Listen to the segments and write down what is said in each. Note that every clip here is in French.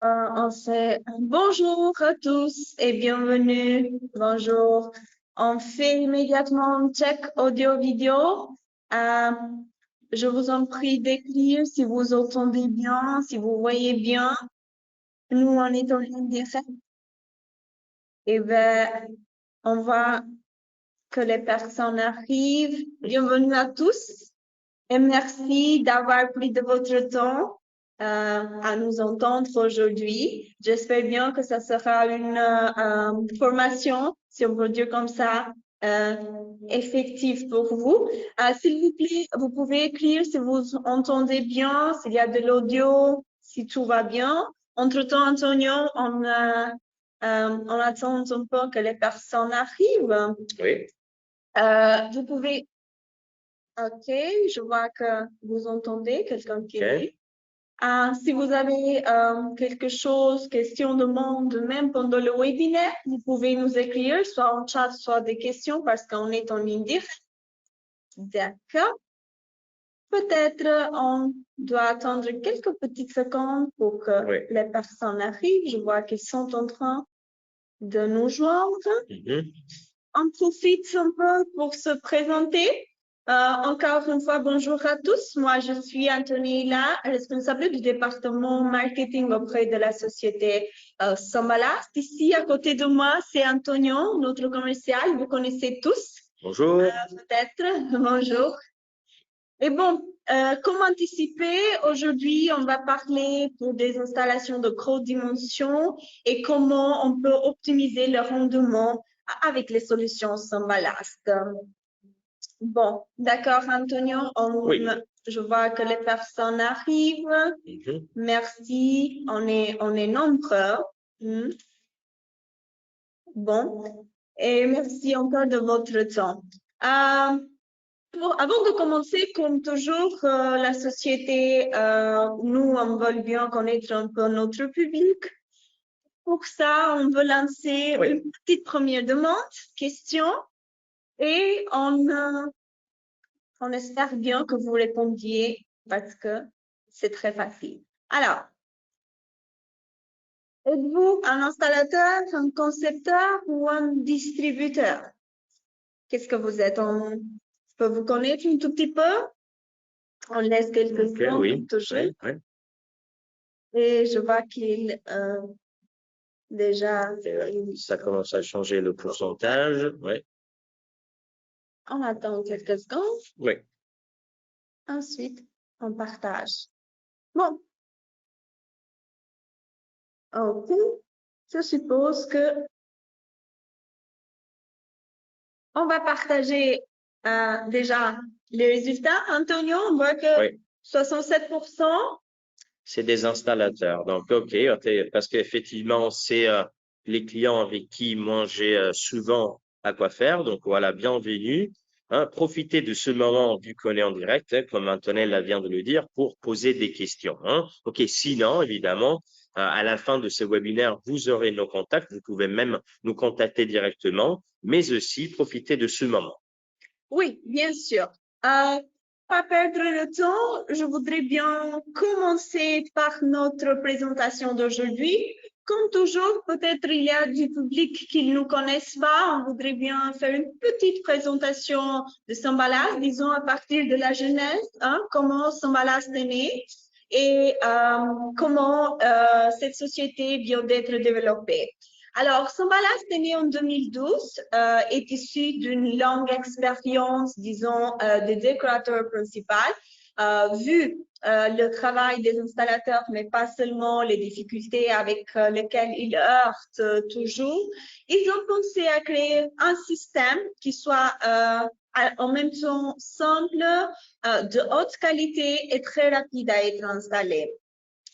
On fait bonjour à tous et bienvenue. Bonjour. On fait immédiatement un check audio-vidéo. Je vous en prie d'écrire si vous entendez bien, si vous voyez bien. Nous, on est en ligne directe. Et ben, on voit que les personnes arrivent. Bienvenue à tous et merci d'avoir pris de votre temps à nous entendre aujourd'hui. J'espère bien que ça sera une formation, si on peut dire comme ça, effective pour vous. S'il vous plaît, vous pouvez écrire si vous entendez bien, s'il y a de l'audio, si tout va bien. Entre-temps, Antonio, on attend un peu que les personnes arrivent. Oui. Vous pouvez... Ok, je vois que vous entendez quelqu'un qui dit. Si vous avez quelque chose, question, demande, même pendant le webinaire, vous pouvez nous écrire, soit en chat, soit des questions, parce qu'on est en ligne directe. D'accord. Peut-être on doit attendre quelques petites secondes pour que les personnes arrivent. Je vois qu'ils sont en train de nous joindre. On profite un peu pour se présenter. Encore une fois, bonjour à tous. Moi, je suis Antonella, responsable du département marketing auprès de la société Sambalast. Ici, à côté de moi, c'est Antonio, notre commercial. Vous connaissez tous. Bonjour. Peut-être. Bonjour. Et bon, comme anticipé, aujourd'hui, on va parler pour des installations de grande dimension et comment on peut optimiser le rendement avec les solutions sans ballast. Bon, d'accord, Antonio. Oui. Je vois que les personnes arrivent. Merci. On est nombreux. Bon. Et merci encore de votre temps. Avant de commencer, comme toujours, la société, nous, on veut bien connaître un peu notre public. Pour ça, on veut lancer une petite première demande, question, et on espère bien que vous répondiez parce que c'est très facile. Alors, êtes-vous un installateur, un concepteur ou un distributeur? Qu'est-ce que vous êtes? Je peux vous connaître un tout petit peu? On laisse quelques secondes, toujours. Et je vois qu'il déjà... Ça commence à changer le pourcentage. Oui. On attend quelques secondes. Oui. Ensuite, on partage. Bon. OK. Je suppose que on va partager déjà les résultats. Antonio, on voit que 67%. C'est des installateurs. Donc, OK, parce qu'effectivement, c'est les clients avec qui moi j'ai souvent à quoi faire. Donc, voilà, bienvenue. Profitez de ce moment vu qu'on est en direct, comme Antonella vient de le dire, pour poser des questions. OK, sinon, évidemment, à la fin de ce webinaire, vous aurez nos contacts. Vous pouvez même nous contacter directement, mais aussi profitez de ce moment. Oui, bien sûr. Pas perdre le temps, je voudrais bien commencer par notre présentation d'aujourd'hui. Comme toujours, peut-être il y a du public qui ne nous connaissent pas. On voudrait bien faire une petite présentation de Sambalast, disons à partir de la genèse, comment Sambalast est né et comment cette société vient d'être développée. Alors, Sambalast est né en 2012, est issu d'une longue expérience, disons, de décorateur principal. Vu le travail des installateurs, mais pas seulement les difficultés avec lesquelles ils heurtent toujours, ils ont pensé à créer un système qui soit en même temps simple, de haute qualité et très rapide à être installé.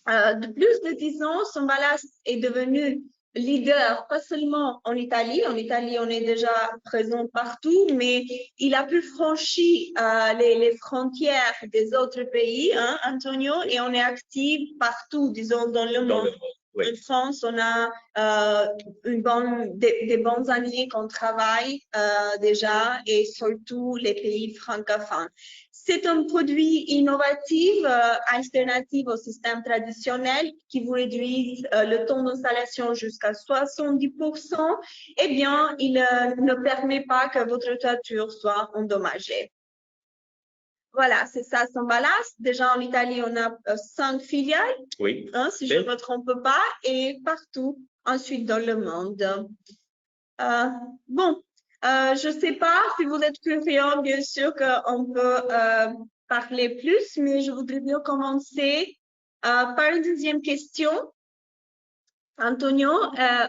De plus de 10 ans, Sambalast est devenu leader, pas seulement en Italie. En Italie, on est déjà présent partout, mais il a pu franchir les frontières des autres pays, Antonio, et on est actif partout, disons, dans le monde. En France, on a des bonnes années qu'on travaille déjà, et surtout les pays francophones. C'est un produit innovatif, alternatif au système traditionnel qui vous réduit le temps d'installation jusqu'à 70%. Eh bien, il ne permet pas que votre toiture soit endommagée. Voilà, c'est ça son ballast. Déjà en Italie, on a 5 filiales, Oui. si je ne me trompe pas, et partout ensuite dans le monde. Bon, je ne sais pas si vous êtes curieux, bien sûr qu'on peut parler plus, mais je voudrais bien commencer par une deuxième question. Antonio,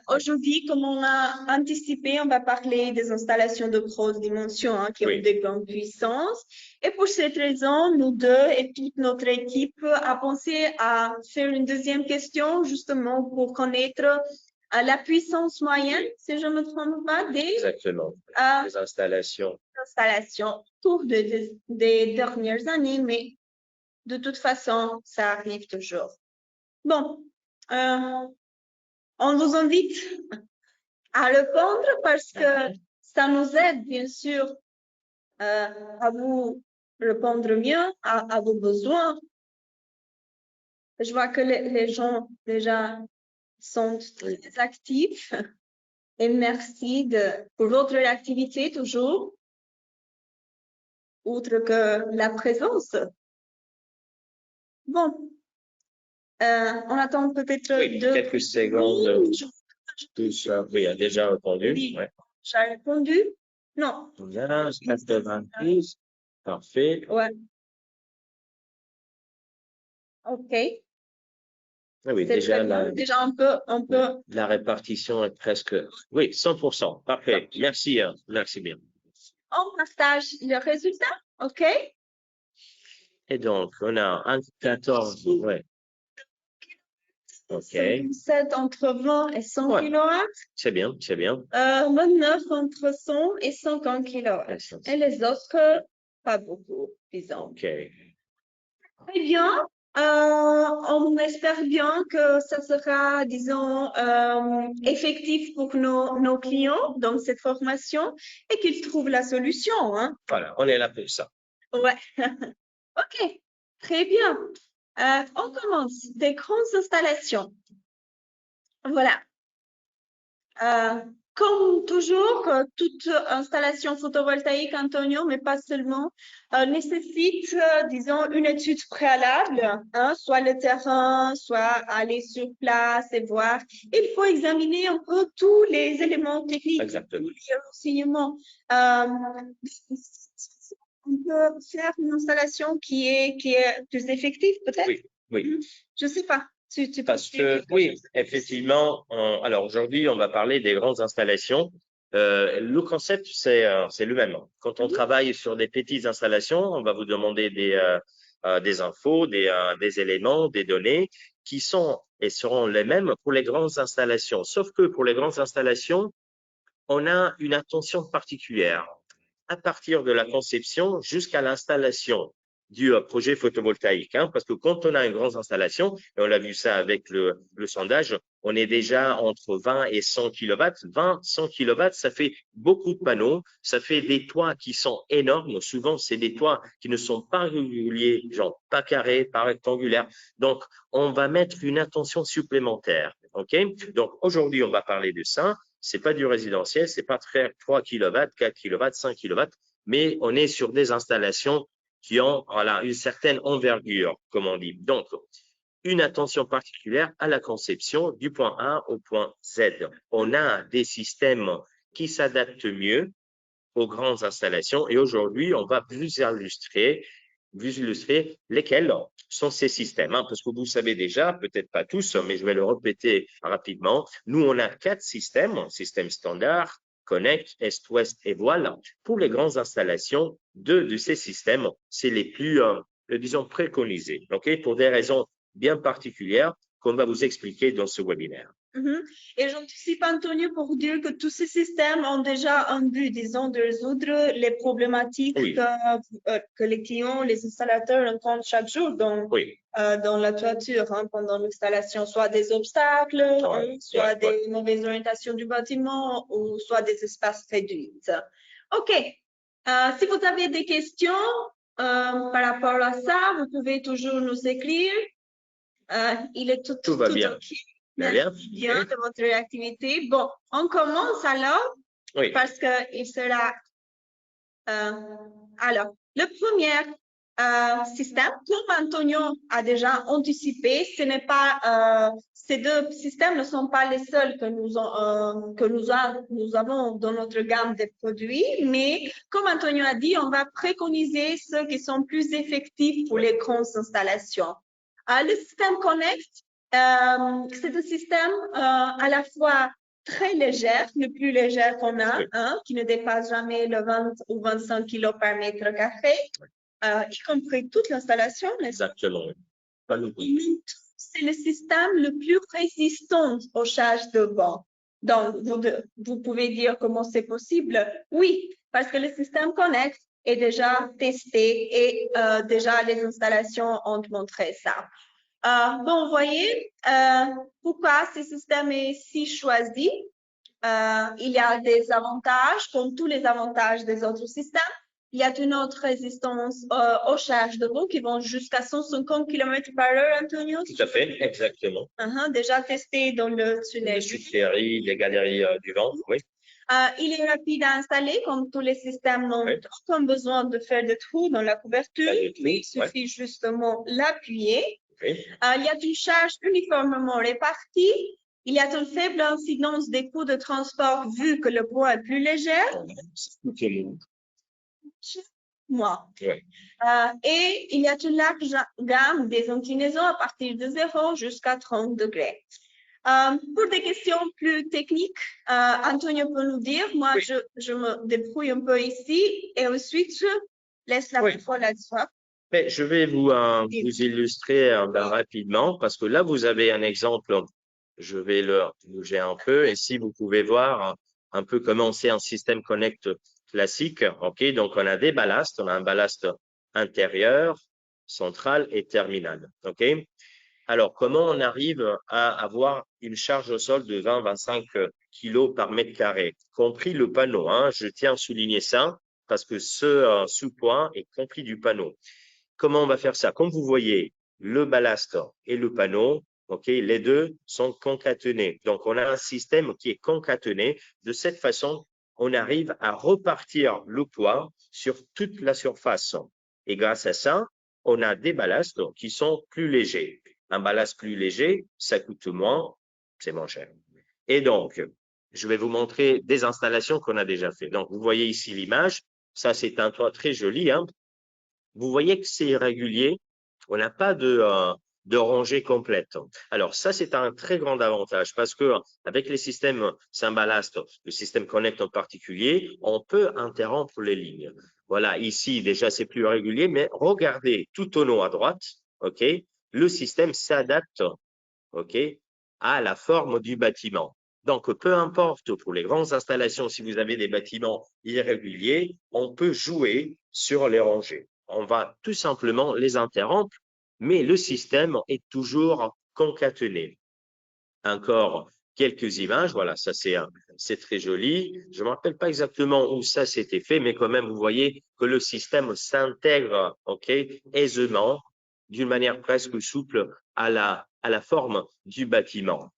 aujourd'hui, comme on a anticipé, on va parler des installations de grosses dimensions qui ont des grandes puissances. Et pour cette raison, nous deux et toute notre équipe a pensé à faire une deuxième question, justement pour connaître la puissance moyenne, si je ne me trompe pas, Exactement. Des installations. Au cours des dernières années, mais de toute façon, ça arrive toujours. Bon, on vous invite à répondre parce que ça nous aide, bien sûr, à vous répondre mieux à vos besoins. Je vois que les gens déjà sont très actifs et merci pour votre activité toujours, outre que la présence. Bon, on attend peut-être quelques secondes. Tout ça, oui, a déjà répondu. Oui, j'ai répondu. Non. 90. Parfait. Ouais. OK. Oui, déjà, on peut. La répartition est presque, oui, 100%. Parfait. Merci, merci bien. On partage le résultat. OK. Et donc, on a un 14, ouais. OK. 7 entre 20 et 100 kW. C'est bien, c'est bien. 29 entre 100 et 50 kW. Et les autres, pas beaucoup, disons. OK. Très bien. On espère bien que ça sera, disons, effectif pour nos clients dans cette formation et qu'ils trouvent la solution. Voilà, on est là pour ça. Ouais. OK. Très bien. On commence. Des grandes installations. Voilà. Comme toujours, toute installation photovoltaïque, Antonio, mais pas seulement, nécessite, disons, une étude préalable, soit le terrain, soit aller sur place et voir. Il faut examiner un peu tous les éléments techniques, Exactement. tous les renseignements. On peut faire une installation qui est plus effective, peut-être? Oui, oui. Je ne sais pas. Parce que, oui, effectivement, alors aujourd'hui, on va parler des grandes installations. Le concept, c'est le même. Quand on travaille sur des petites installations, on va vous demander des infos, des éléments, des données qui sont et seront les mêmes pour les grandes installations. Sauf que pour les grandes installations, on a une attention particulière à partir de la conception jusqu'à l'installation du projet photovoltaïque. Parce que quand on a une grande installation, et on l'a vu ça avec le sondage, on est déjà entre 20 et 100 kW. 20, 100 kW, ça fait beaucoup de panneaux, ça fait des toits qui sont énormes. Souvent, c'est des toits qui ne sont pas réguliers, genre pas carrés, pas rectangulaires. Donc, on va mettre une attention supplémentaire. Donc, aujourd'hui, on va parler de ça. C'est pas du résidentiel, c'est pas 3 kW, 4 kW, 5 kW, mais on est sur des installations qui ont une certaine envergure, comme on dit. Donc, une attention particulière à la conception du point A au point Z. On a des systèmes qui s'adaptent mieux aux grandes installations et aujourd'hui, on va vous illustrer lesquels sont ces systèmes. Parce que vous savez déjà, peut-être pas tous, mais je vais le répéter rapidement. Nous, on a 4 systèmes, système standard, Connect, Est, Ouest et Voile. Pour les grandes installations, 2 de ces systèmes, c'est les plus, disons, préconisés, pour des raisons bien particulières qu'on va vous expliquer dans ce webinaire. Et j'anticipe, Antonio, pour dire que tous ces systèmes ont déjà un but, disons, de résoudre les problématiques que les clients, les installateurs rencontrent chaque jour dans la toiture pendant l'installation, soit des obstacles, soit des mauvaises orientations du bâtiment ou soit des espaces réduits. OK. Si vous avez des questions, par rapport à ça, vous pouvez toujours nous écrire. Il est Tout va bien. OK. Très bien. Merci bien de votre réactivité. Bon, on commence alors Oui, parce qu'il sera. Alors, le premier système, comme Antonio a déjà anticipé, ce n'est pas, ces deux systèmes ne sont pas les seuls que nous avons dans notre gamme de produits, mais comme Antonio a dit, on va préconiser ceux qui sont plus effectifs pour les grandes installations. Le système Connect, c'est un système à la fois très légère, le plus léger qu'on a, hein, qui ne dépasse jamais le 20 ou 25 kg par mètre carré, y compris toute l'installation. exactement. C'est le système le plus résistant aux charges de vent. Donc, vous pouvez dire comment c'est possible? Oui, parce que le système Connect est déjà testé et déjà les installations ont montré ça. Bon, vous voyez, pourquoi ce système est si choisi? Il y a des avantages, comme tous les avantages des autres systèmes. Il y a une autre résistance aux charges de vent qui vont jusqu'à 150 km par heure, Antonio. Tout à fait, exactement. Déjà testé dans le tunnel. Les souffleries, les galeries du vent, oui. Il est rapide à installer, comme tous les systèmes n'ont aucun besoin de faire de trous dans la couverture. Il suffit justement l'appuyer. Il y a une charge uniformément répartie. Il y a une faible incidence des coûts de transport vu que le poids est plus léger. Moi. Et il y a une large gamme des inclinaisons à partir de 0 jusqu'à 30 degrés. Pour des questions plus techniques, Antonio peut nous dire, moi je me débrouille un peu ici et ensuite je laisse la parole à toi. Mais je vais vous illustrer rapidement parce que là, vous avez un exemple. Je vais le bouger un peu et si vous pouvez voir un peu comment c'est un système Connect classique. OK, donc on a des ballasts. On a un ballast intérieur, central et terminal. OK. Alors, comment on arrive à avoir une charge au sol de 20-25 kg par mètre carré, compris le panneau, hein, je tiens à souligner ça parce que ce sous-point est compris du panneau. Comment on va faire ça? Comme vous voyez, le ballast et le panneau, ok, les deux sont concaténés. Donc, on a un système qui est concaténé. De cette façon, on arrive à repartir le poids sur toute la surface. Et grâce à ça, on a des ballasts qui sont plus légers. Un ballast plus léger, ça coûte moins, c'est moins cher. Et donc, je vais vous montrer des installations qu'on a déjà fait. Donc, vous voyez ici l'image. Ça, c'est un toit très joli, hein. Vous voyez que c'est irrégulier. On n'a pas de rangée complète. Alors, ça, c'est un très grand avantage parce que avec les systèmes Symballast, le système Connect en particulier, on peut interrompre les lignes. Voilà, ici, déjà, c'est plus régulier, mais regardez tout au long à droite, OK, le système s'adapte, OK, à la forme du bâtiment. Donc, peu importe pour les grandes installations, si vous avez des bâtiments irréguliers, on peut jouer sur les rangées. On va tout simplement les interrompre, mais le système est toujours concaténé. Encore quelques images. Voilà, ça c'est très joli. Je ne me rappelle pas exactement où ça s'était fait, mais quand même, vous voyez que le système s'intègre, OK, aisément, d'une manière presque souple à la forme du bâtiment.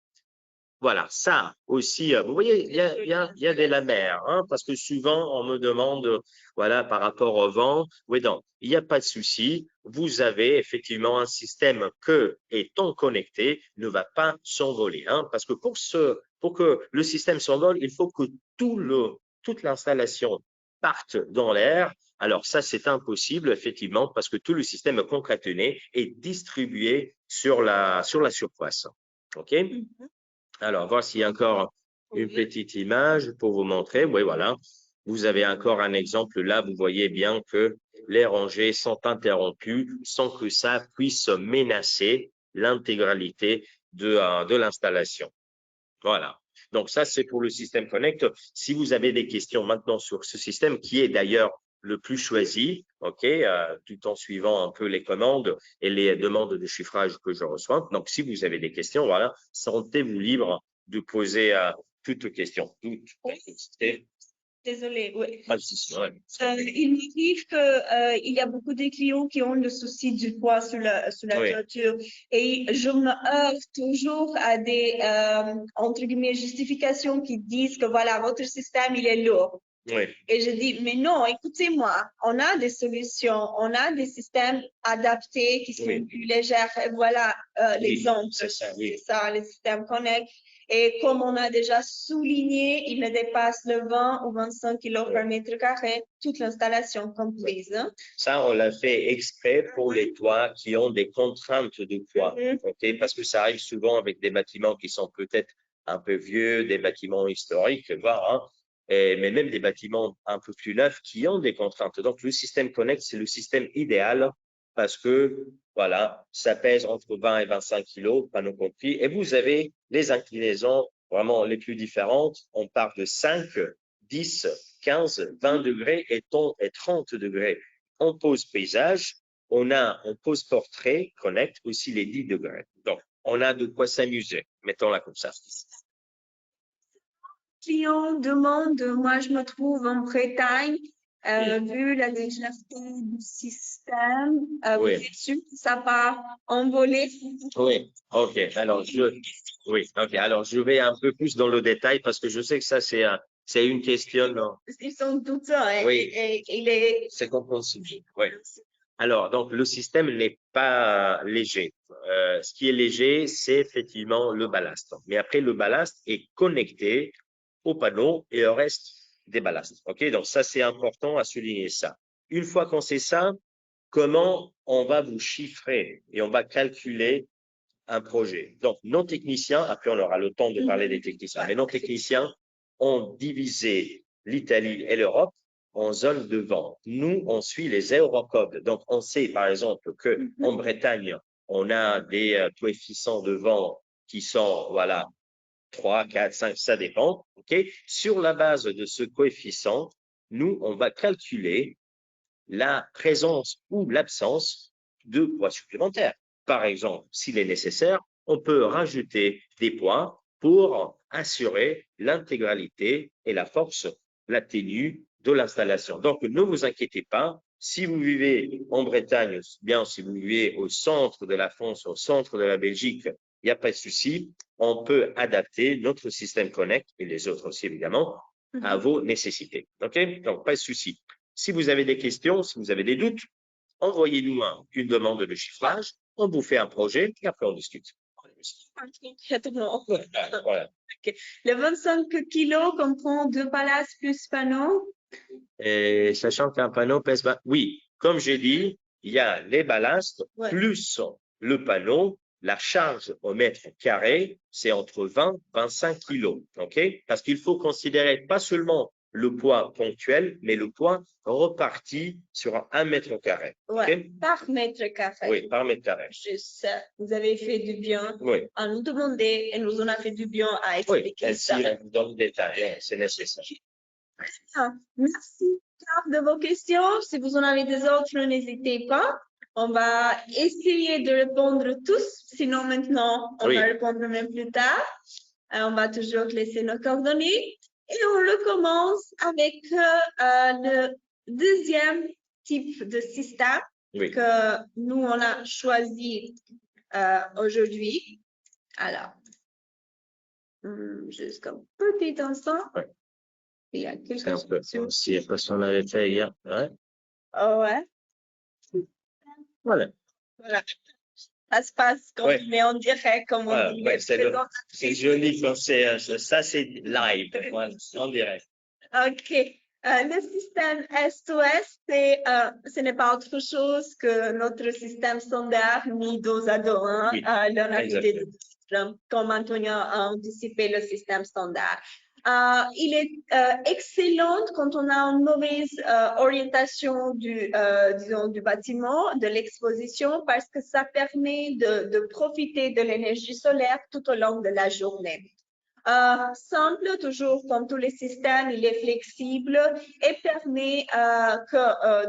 Voilà, ça aussi, vous voyez, il y a des lamères, hein, parce que souvent on me demande, voilà, par rapport au vent, oui, non, il n'y a pas de souci. Vous avez effectivement un système que, étant connecté, ne va pas s'envoler, hein, parce que pour que le système s'envole, il faut que toute l'installation parte dans l'air. Alors ça, c'est impossible, effectivement, parce que tout le système concaténé est distribué sur la surface. OK? Alors, voici encore une petite image pour vous montrer. Oui, voilà. Vous avez encore un exemple là. Vous voyez bien que les rangées sont interrompues sans que ça puisse menacer l'intégralité de l'installation. Voilà. Donc, ça, c'est pour le système Connect. Si vous avez des questions maintenant sur ce système, qui est d'ailleurs le plus choisi, OK, tout en suivant un peu les commandes et les demandes de chiffrage que je reçois. Donc, si vous avez des questions, voilà, sentez-vous libre de poser toutes questions. Désolée, oui. Pas de souci, ouais. Il m'arrive que il y a beaucoup de clients qui ont le souci du poids sur la Oui. toiture et je me heurte toujours à des entre guillemets justifications qui disent que voilà votre système il est lourd. Oui. Et je dis mais non, écoutez-moi, on a des solutions, on a des systèmes adaptés qui sont Oui. plus légers. Et voilà Oui, l'exemple. c'est ça, oui. C'est ça, les systèmes Connect. Et comme on a déjà souligné, il ne dépasse le 20 ou 25 kilos par mètre carré, toute l'installation comprise. Ça, on l'a fait exprès pour les toits qui ont des contraintes de poids. Ok, parce que ça arrive souvent avec des bâtiments qui sont peut-être un peu vieux, des bâtiments historiques, voire, hein, mais même des bâtiments un peu plus neufs qui ont des contraintes. Donc, le système Connect, c'est le système idéal parce que, voilà, ça pèse entre 20 et 25 kilos, panneau compris, et vous avez les inclinaisons vraiment les plus différentes. On part de 5, 10, 15, 20 degrés et 30 degrés. On pose paysage, on pose portrait, Connect aussi les 10 degrés. Donc, on a de quoi s'amuser. Mettons-la comme ça. Client demande, moi je me trouve en Bretagne, vu la légèreté du système, vous Oui. êtes sûr que ça va envoler? Oui, ok. Alors, ok. Alors, je vais un peu plus dans le détail parce que je sais que ça, c'est une question. Non? Ils sont douteux, hein, Oui. et il est. C'est compréhensible. Oui. Alors, donc, le système n'est pas léger. Ce qui est léger, c'est effectivement le ballast. Mais après, le ballast est connecté au panneau et au reste des ballasts. OK? Donc, ça, c'est important à souligner ça. Une fois qu'on sait ça, comment on va vous chiffrer et on va calculer un projet? Donc, nos techniciens, après, on aura le temps de parler des techniciens, mais nos techniciens ont divisé l'Italie et l'Europe en zones de vent. Nous, on suit les Eurocodes. Donc, on sait, par exemple, que en Bretagne, on a des coefficients de vent qui sont, voilà, 3, 4, 5, ça dépend. OK? Sur la base de ce coefficient, nous, on va calculer la présence ou l'absence de poids supplémentaires. Par exemple, s'il est nécessaire, on peut rajouter des poids pour assurer l'intégralité et la force, la tenue de l'installation. Donc, ne vous inquiétez pas. Si vous vivez en Bretagne, bien si vous vivez au centre de la France, au centre de la Belgique, il n'y a pas de souci. On peut adapter notre système Connect et les autres aussi évidemment à vos nécessités. OK? Donc, pas de souci. Si vous avez des questions, si vous avez des doutes, envoyez-nous une demande de chiffrage, on vous fait un projet et après on discute. Voilà. Okay. Le 25 kilos comprend 2 ballasts plus panneaux. Et sachant qu'un panneau pèse, oui, comme j'ai dit, il y a les ballasts plus le panneau. La charge au mètre carré, c'est entre 20 et 25 kilos. OK? Parce qu'il faut considérer pas seulement le poids ponctuel, mais le poids reparti sur 1 mètre carré. Ouais, par mètre carré. Oui, par mètre carré. Juste, vous avez fait du bien à nous demander et nous en a fait du bien à expliquer ça. Oui, dans le détail, c'est nécessaire. Merci de vos questions. Si vous en avez des autres, n'hésitez pas. On va essayer de répondre tous. Sinon, maintenant, on va répondre même plus tard. On va toujours laisser nos coordonnées. Et on recommence avec le deuxième type de système que nous, on a choisi aujourd'hui. Alors, juste un petit instant. Il y a quelque chose. Si, parce qu'on l'avait fait hier. Ouais. Ouais. Voilà. Ça se passe quand on est en direct, comme on dit. C'est joli quand c'est ça, c'est live, en direct. OK. Le système SOS, ce n'est pas autre chose que notre système standard mis dos à dos. Comme Antonio a anticipé le système standard. Il est excellent quand on a une mauvaise orientation disons, du bâtiment, de l'exposition, parce que ça permet de profiter de l'énergie solaire tout au long de la journée. Simple, toujours comme tous les systèmes, il est flexible et permet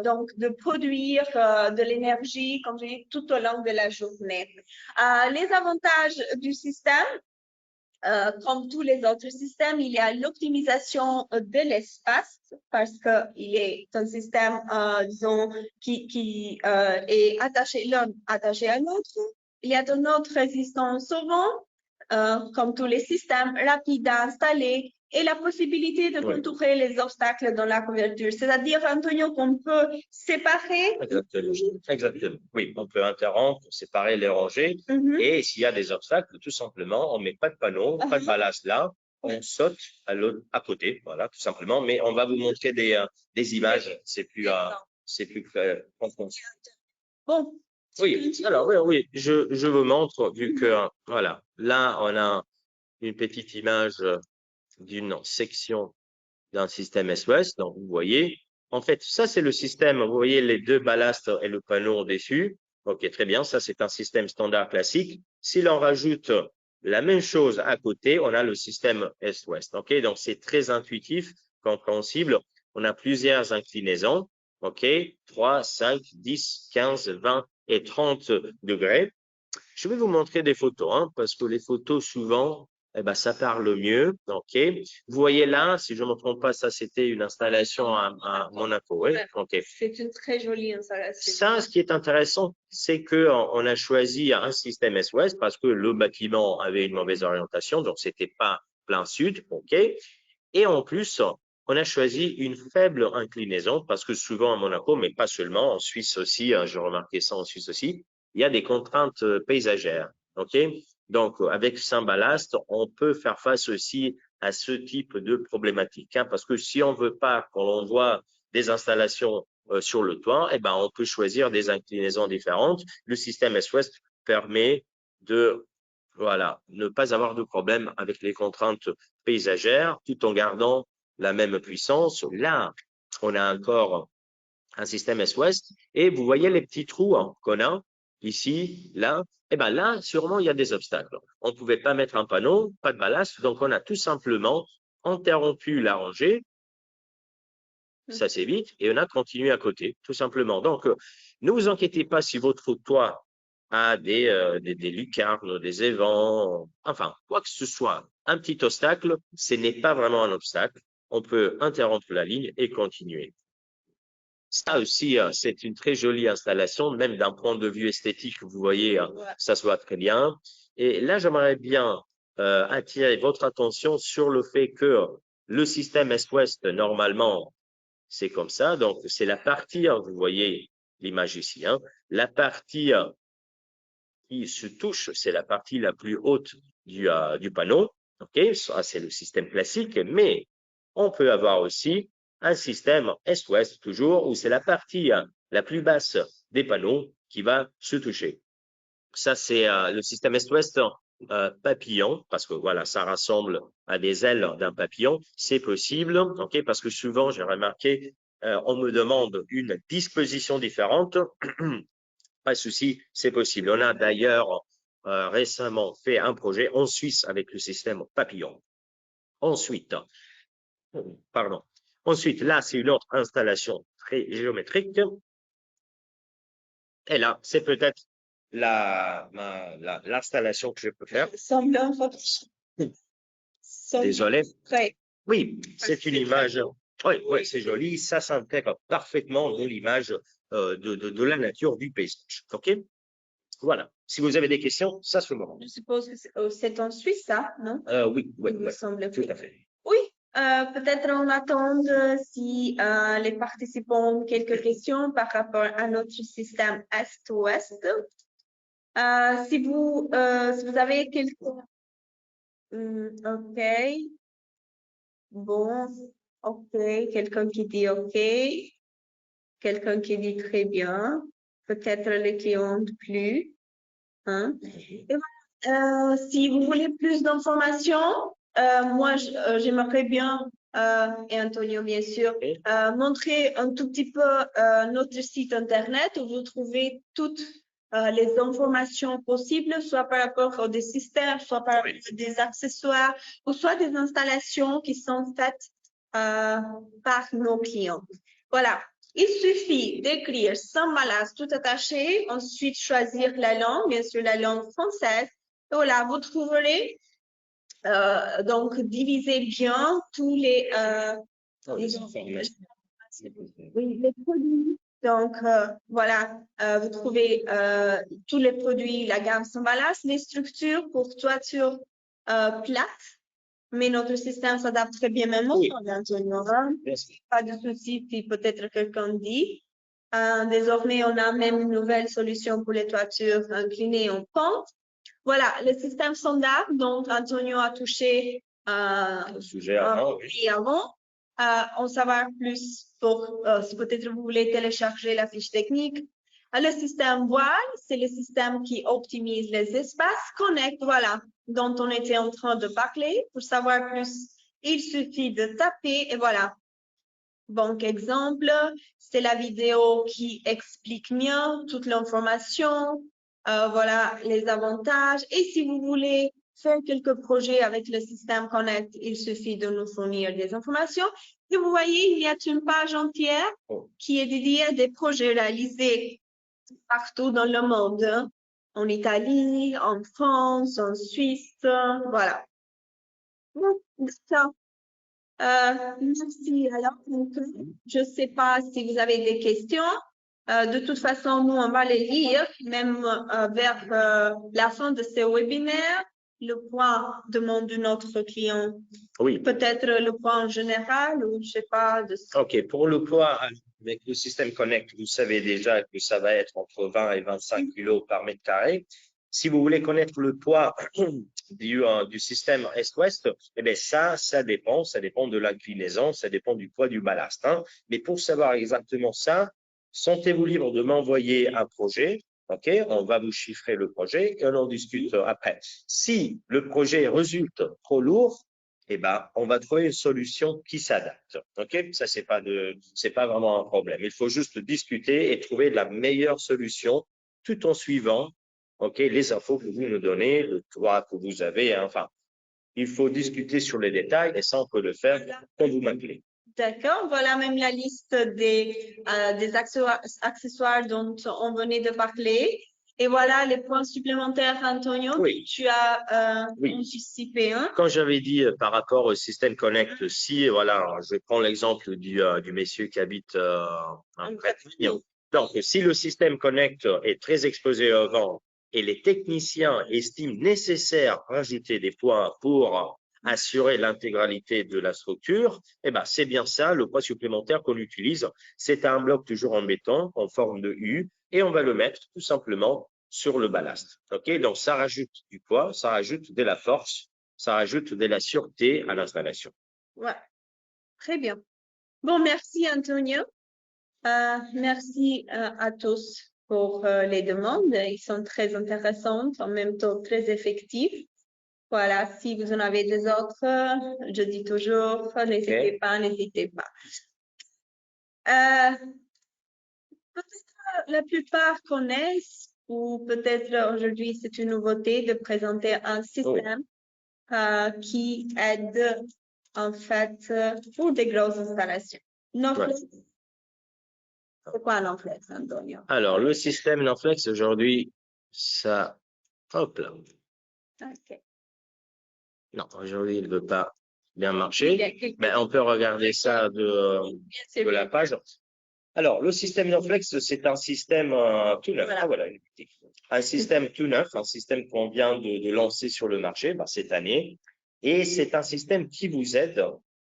donc de produire de l'énergie, comme je dis, tout au long de la journée. Les avantages du système, comme tous les autres systèmes, il y a l'optimisation de l'espace parce qu'il est un système, disons, qui est attaché l'un attaché à l'autre. Il y a de notre résistance au vent, comme tous les systèmes, rapides à installer et la possibilité de contourner les obstacles dans la couverture. C'est-à-dire, Antonio, qu'on peut séparer. Exactement. Oui, on peut interrompre, séparer les rangées. Et s'il y a des obstacles, tout simplement, on met pas de panneau, pas de ballast là, on saute à côté, voilà, tout simplement. Mais on va vous montrer des images, c'est plus Bon. Oui, alors oui, je vous montre, vu que, voilà, là, on a une petite image d'une section d'un système SOS. Donc, vous voyez, en fait, ça, c'est le système. Vous voyez les deux ballasts et le panneau au-dessus. OK, très bien. Ça, c'est un système standard classique. Si l'on rajoute la même chose à côté, on a le système Est-Ouest. OK, donc c'est très intuitif, compréhensible. On a plusieurs inclinaisons. OK, 3, 5, 10, 15, 20 et 30 degrés. Je vais vous montrer des photos, hein, parce que les photos, souvent, ça parle mieux. OK. Vous voyez là, si je ne me trompe pas, ça, c'était une installation à Monaco. Oui. OK. C'est une très jolie installation. Ça, ce qui est intéressant, c'est qu'on a choisi un système Est-Ouest parce que le bâtiment avait une mauvaise orientation, donc c'était pas plein sud. OK. Et en plus, on a choisi une faible inclinaison parce que souvent à Monaco, mais pas seulement, en Suisse aussi, j'ai remarqué ça en Suisse aussi, il y a des contraintes paysagères. OK? Donc, avec Saint-Ballast, on peut faire face aussi à ce type de problématique, hein, parce que si on veut pas qu'on voit des installations sur le toit, on peut choisir des inclinaisons différentes. Le système S-Ouest permet de, voilà, ne pas avoir de problème avec les contraintes paysagères tout en gardant la même puissance. Là, on a encore un système S-Ouest et vous voyez les petits trous qu'on a ici, là. Là, sûrement, il y a des obstacles. On ne pouvait pas mettre un panneau, pas de ballast, donc on a tout simplement interrompu la rangée. Ça, c'est vite, et on a continué à côté, tout simplement. Donc, ne vous inquiétez pas si votre toit a des lucarnes, des évents, enfin, quoi que ce soit, un petit obstacle, ce n'est pas vraiment un obstacle. On peut interrompre la ligne et continuer. Ça aussi, c'est une très jolie installation, même d'un point de vue esthétique, vous voyez, ça se voit très bien. Et là, j'aimerais bien attirer votre attention sur le fait que le système Est-Ouest, normalement, c'est comme ça. Donc, c'est la partie, vous voyez l'image ici, hein, la partie qui se touche, c'est la partie la plus haute du panneau. OK, ça, c'est le système classique, mais on peut avoir aussi un système Est-Ouest toujours où c'est la partie la plus basse des panneaux qui va se toucher. Ça, c'est le système Est-Ouest papillon, parce que voilà, ça rassemble à des ailes d'un papillon. C'est possible, OK, parce que souvent, j'ai remarqué, on me demande une disposition différente. Pas de souci, c'est possible. On a d'ailleurs récemment fait un projet en Suisse avec le système papillon. Ensuite, là, c'est une autre installation très géométrique. Et là, c'est peut-être l'installation que je peux faire. Semble un peu. Désolé. Très. Oui, c'est une image. Oui, c'est joli. Ça s'intègre parfaitement dans l'image de la nature du paysage. OK? Voilà. Si vous avez des questions, ça c'est le moment. Je suppose que c'est en Suisse, ça, non? Oui, Il me semble. tout à fait. Oui, peut-être on attend si les participants ont quelques questions par rapport à notre système Est-Ouest. Si vous avez quelques... OK. Bon, OK. Quelqu'un qui dit OK. Quelqu'un qui dit très bien. Peut-être les clients plus. Hein? Et voilà. Si vous voulez plus d'informations, moi, j'aimerais bien, et Antonio, bien sûr, montrer un tout petit peu notre site Internet où vous trouvez toutes les informations possibles, soit par rapport aux des systèmes, soit par rapport à des accessoires, ou soit des installations qui sont faites par nos clients. Voilà. Il suffit d'écrire Saint-Ballast tout attaché, ensuite choisir la langue, bien sûr la langue française. Et voilà, vous trouverez Donc, divisez bien tous les, oui, les produits. Donc, voilà, vous trouvez tous les produits, la gamme Sambalas, les structures pour toiture plate. Mais notre système s'adapte très bien même Oui. Antonio. Pas de souci si peut-être quelqu'un dit. Désormais, on a même une nouvelle solution pour les toitures inclinées en pente. Voilà, le système standard dont Antonio a touché le sujet avant, oui. avant. En savoir plus pour, si peut-être vous voulez télécharger la fiche technique. Le système voile, c'est le système qui optimise les espaces. Connect, voilà, dont on était en train de parler. Pour savoir plus, il suffit de taper et voilà. Bon exemple, c'est la vidéo qui explique mieux toute l'information, voilà les avantages. Et si vous voulez faire quelques projets avec le système Connect, il suffit de nous fournir des informations. Et vous voyez, il y a une page entière qui est dédiée à des projets réalisés partout dans le monde, hein. En Italie, en France, en Suisse, voilà. Bon, ça. Merci. Alors, donc, je ne sais pas si vous avez des questions. De toute façon, nous, on va les lire, même vers la fin de ce webinaire. Le point demande de notre client. Oui. Peut-être le point en général ou je ne sais pas. OK. Pour le poids avec le système Connect, vous savez déjà que ça va être entre 20 et 25 kilos par mètre carré. Si vous voulez connaître le poids du système Est-Ouest, eh bien ça dépend de l'inclinaison, ça dépend du poids du ballast, hein. Mais pour savoir exactement ça, sentez-vous libre de m'envoyer un projet. OK, on va vous chiffrer le projet et on en discute après. Si le projet résulte trop lourd, eh ben, on va trouver une solution qui s'adapte. OK, ça c'est pas vraiment un problème. Il faut juste discuter et trouver la meilleure solution tout en suivant les infos que vous nous donnez, le toit que vous avez, hein, enfin, il faut discuter sur les détails et ça, on peut le faire quand vous m'appelez. D'accord, voilà même la liste des accessoires dont on venait de parler. Et voilà les points supplémentaires, Antonio, oui. que tu as anticipé. Hein? Quand j'avais dit par rapport au système Connect, si, voilà, je prends l'exemple du messieurs qui habite en Bretagne. Donc, si le système Connect est très exposé au vent et les techniciens estiment nécessaire rajouter des poids pour assurer l'intégralité de la structure, eh ben, c'est bien ça, le poids supplémentaire qu'on utilise. C'est un bloc toujours en béton, en forme de U, et on va le mettre tout simplement sur le ballast. OK? Donc, ça rajoute du poids, ça rajoute de la force, ça rajoute de la sûreté à l'installation. Ouais, très bien. Bon, merci Antonio. Merci à tous pour les demandes. Ils sont très intéressantes, en même temps très effectives. Voilà, si vous en avez des autres, je dis toujours, n'hésitez pas, n'hésitez pas. Peut-être la plupart connaissent, ou peut-être aujourd'hui c'est une nouveauté de présenter un système qui aide en fait pour des grosses installations. Norflex, c'est quoi Norflex, Antonio? Alors, le système Norflex aujourd'hui, ça, hop là. Okay. Non, aujourd'hui, il ne veut pas bien marcher. Mais on peut regarder ça de la page. Alors, le système Norflex, c'est un système tout neuf. Ah, voilà. Un système tout neuf, un système qu'on vient de lancer sur le marché cette année. Et c'est un système qui vous aide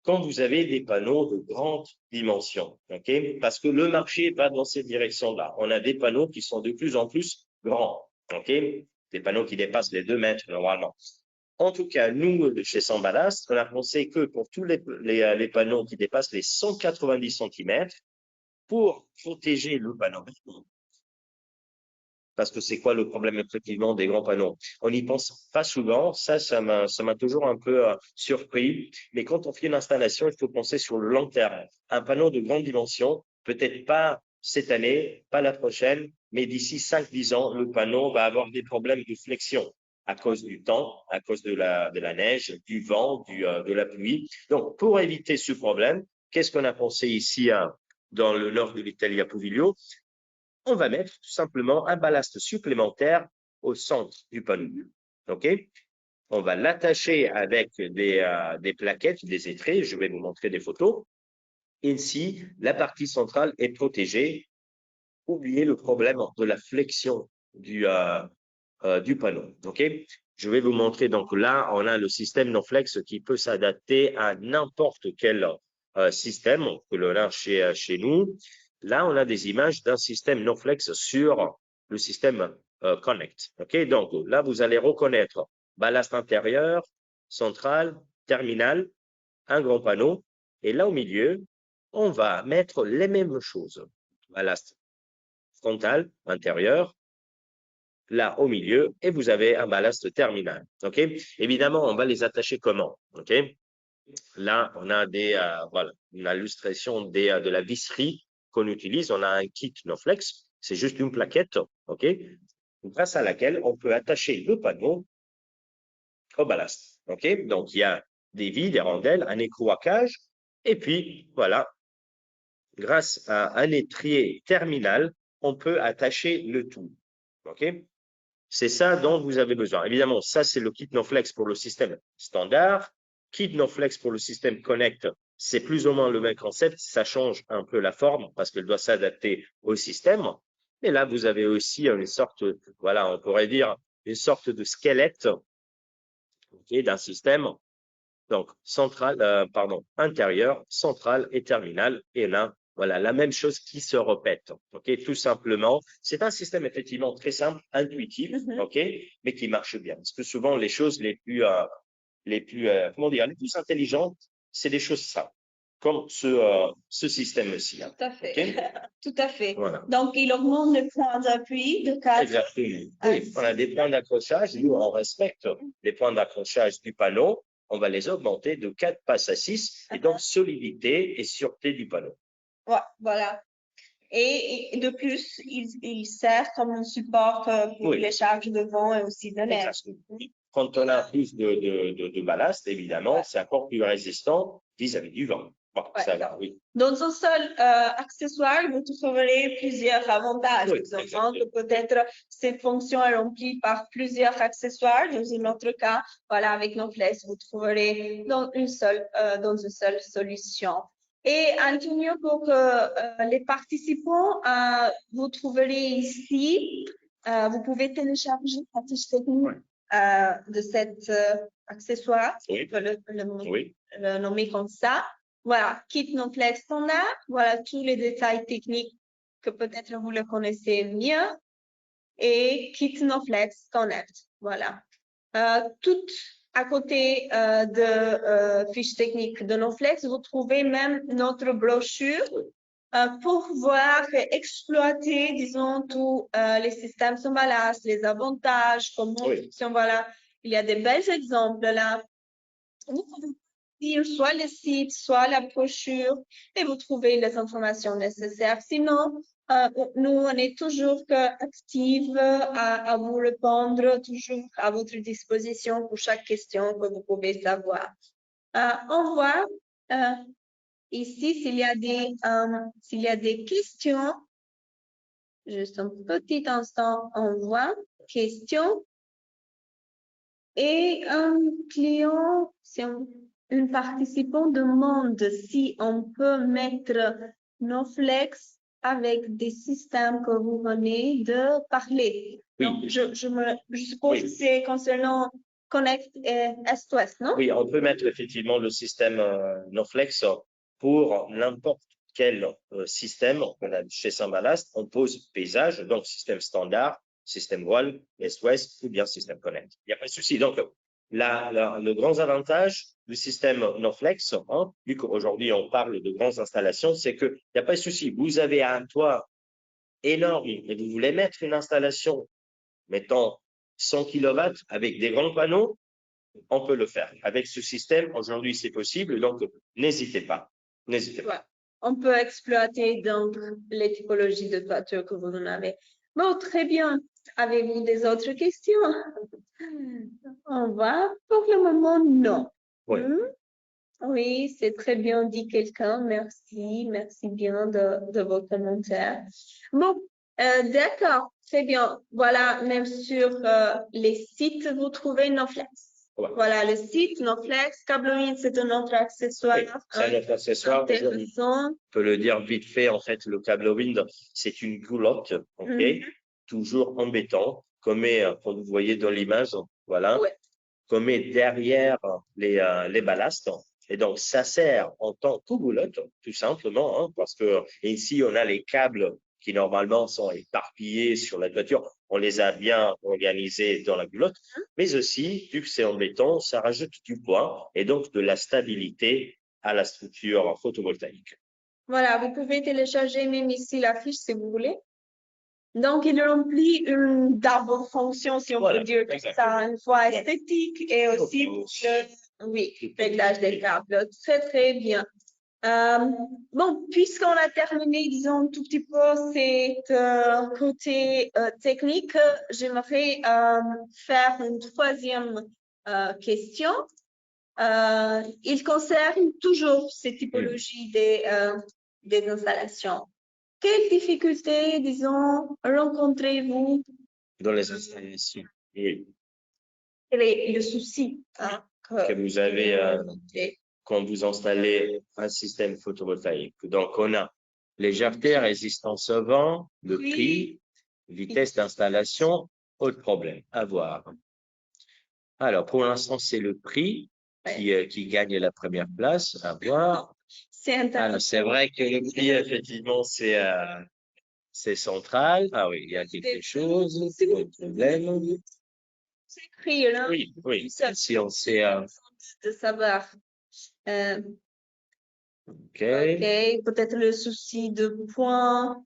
quand vous avez des panneaux de grande dimension. Okay? Parce que le marché va dans cette direction-là. On a des panneaux qui sont de plus en plus grands. Okay? Des panneaux qui dépassent les 2 mètres normalement. En tout cas, nous, chez Sambalas, on a pensé que pour tous les panneaux qui dépassent les 190 cm, pour protéger le panneau, parce que c'est quoi le problème effectivement des grands panneaux? On n'y pense pas souvent, ça m'a toujours un peu surpris, mais quand on fait une installation, il faut penser sur le long terme. Un panneau de grande dimension, peut-être pas cette année, pas la prochaine, mais d'ici 5-10 ans, le panneau va avoir des problèmes de flexion à cause du temps, à cause de la neige, du vent, de la pluie. Donc, pour éviter ce problème, qu'est-ce qu'on a pensé ici dans le nord de l'Italie à Poviglio? On va mettre tout simplement un ballast supplémentaire au centre du panneau. OK? on va l'attacher avec des plaquettes, des étraits. Je vais vous montrer des photos. Ainsi, la partie centrale est protégée. Oubliez le problème de la flexion du panneau. OK? Je vais vous montrer. Donc là, on a le système NoFlex qui peut s'adapter à n'importe quel système que l'on a chez nous. Là, on a des images d'un système NoFlex sur le système Connect. OK? Donc là, vous allez reconnaître ballast intérieur, central, terminal, un grand panneau. Et là, au milieu, on va mettre les mêmes choses. Ballast frontal, intérieur, là au milieu, et vous avez un ballast terminal. OK? Évidemment, on va les attacher comment? OK? Là, on a voilà, une illustration de la visserie qu'on utilise. On a un kit NoFlex. C'est juste une plaquette. OK? Grâce à laquelle on peut attacher le panneau au ballast. OK? Donc, il y a des vis, des rondelles, un écrou à cage. Et puis, voilà, grâce à un étrier terminal, on peut attacher le tout. OK? C'est ça dont vous avez besoin. Évidemment, ça, c'est le kit NoFlex pour le système standard. Kit NoFlex pour le système Connect, c'est plus ou moins le même concept. Ça change un peu la forme parce qu'elle doit s'adapter au système. Mais là, vous avez aussi une sorte, voilà, on pourrait dire, une sorte de squelette d'un système. Donc, intérieur, central et terminal. Et là, voilà, la même chose qui se répète. OK, tout simplement. C'est un système effectivement très simple, intuitif, OK, mais qui marche bien. Parce que souvent, les choses les plus intelligentes, c'est des choses simples, comme ce système-ci. Tout à fait. OK? Tout à fait. Voilà. Donc, il augmente le point d'appui de 4. Exactement. Oui, on a des points d'accrochage. Nous, on respecte les points d'accrochage du panneau. On va les augmenter de 4 passes à 6, et donc solidité et sûreté du panneau. Ouais, voilà. Et de plus, il sert comme un support pour les charges de vent et aussi de neige. Quand on a plus de ballast, évidemment, c'est encore plus résistant vis-à-vis du vent. Bon, ça va, oui. Dans un seul accessoire, vous trouverez plusieurs avantages. Oui, Vous entendez que peut-être cette fonction est remplie par plusieurs accessoires. Dans un autre cas, voilà, avec NoFlex, vous trouverez dans une seule solution. Et Antonio, pour les participants, vous trouverez ici, vous pouvez télécharger la fiche technique de cet accessoire. Oui. On peut le nommer comme ça. Voilà, kit NoFlex standard. Voilà tous les détails techniques que peut-être vous le connaissez mieux. Et kit NoFlex Connect. Voilà. Tout à côté de fiches techniques de NoFlex, vous trouvez même notre brochure pour pouvoir exploiter, disons, tous les systèmes sans ballast, les avantages, comment fonctionne. Voilà, il y a des belles exemples là. Vous pouvez lire soit le site, soit la brochure et vous trouvez les informations nécessaires. Sinon, nous, on est toujours actifs à vous répondre, toujours à votre disposition pour chaque question que vous pouvez savoir. On voit ici s'il y a des questions. Juste un petit instant, on voit questions. Et un client, une participant demande si on peut mettre NoFlex avec des systèmes que vous venez de parler. Oui. Donc, je suppose que c'est concernant Connect et Est-Ouest, non? Oui, on peut mettre effectivement le système NoFlex pour n'importe quel système. Chez Saint-Ballast, on pose paysage, donc système standard, système voile, Est-Ouest ou bien système Connect. Il n'y a pas de souci. Donc, le grand avantage du système NoFlex, vu qu'aujourd'hui on parle de grandes installations, c'est qu'il n'y a pas de souci. Vous avez un toit énorme et vous voulez mettre une installation, mettons 100 kW avec des grands panneaux, on peut le faire. Avec ce système, aujourd'hui, c'est possible. Donc, n'hésitez pas. N'hésitez pas. Ouais. On peut exploiter donc les typologies de toiture que vous en avez. Bon, très bien. Avez-vous des autres questions? On va. Pour le moment, non. Oui. Oui, c'est très bien dit quelqu'un. Merci. Merci bien de vos commentaires. Bon, d'accord. Très bien. Voilà, même sur les sites, vous trouvez NoFlex. Ouais. Voilà, le site, Noflex, CableWin, c'est un autre accessoire. Oui, c'est un autre accessoire. Intéressant. On peut le dire vite fait, en fait, le CableWind, c'est une goulotte, ok, toujours en béton, comme vous voyez dans l'image, voilà, qu'on met derrière les ballasts. Et donc, ça sert en tant que goulotte, tout simplement, hein, parce que ici, on a les câbles qui normalement sont éparpillés sur la toiture. On les a bien organisés dans la goulotte, mais aussi, vu que c'est en béton, ça rajoute du poids et donc de la stabilité à la structure photovoltaïque. Voilà, vous pouvez télécharger même ici la fiche si vous voulez. Donc, il remplit une double fonction, si on peut dire que ça, une fois esthétique et aussi réglage des câbles. Très, très bien. Bon, puisqu'on a terminé, disons, un tout petit peu cet côté technique, j'aimerais faire une troisième question. Il concerne toujours ces typologies des installations. Quelles difficultés, disons, rencontrez-vous dans les installations? Oui. Quel est le souci que vous avez quand vous installez un système photovoltaïque? Donc, on a légèreté, résistance au vent, le prix, vitesse d'installation, autre problème à voir. Alors, pour l'instant, c'est le prix qui gagne la première place à voir. Alors, c'est vrai que le prix, effectivement, c'est central. Ah oui, il y a quelque chose, pas de problème. C'est écrit là. Oui, oui. Si on sait. De savoir. OK. Peut-être le souci de points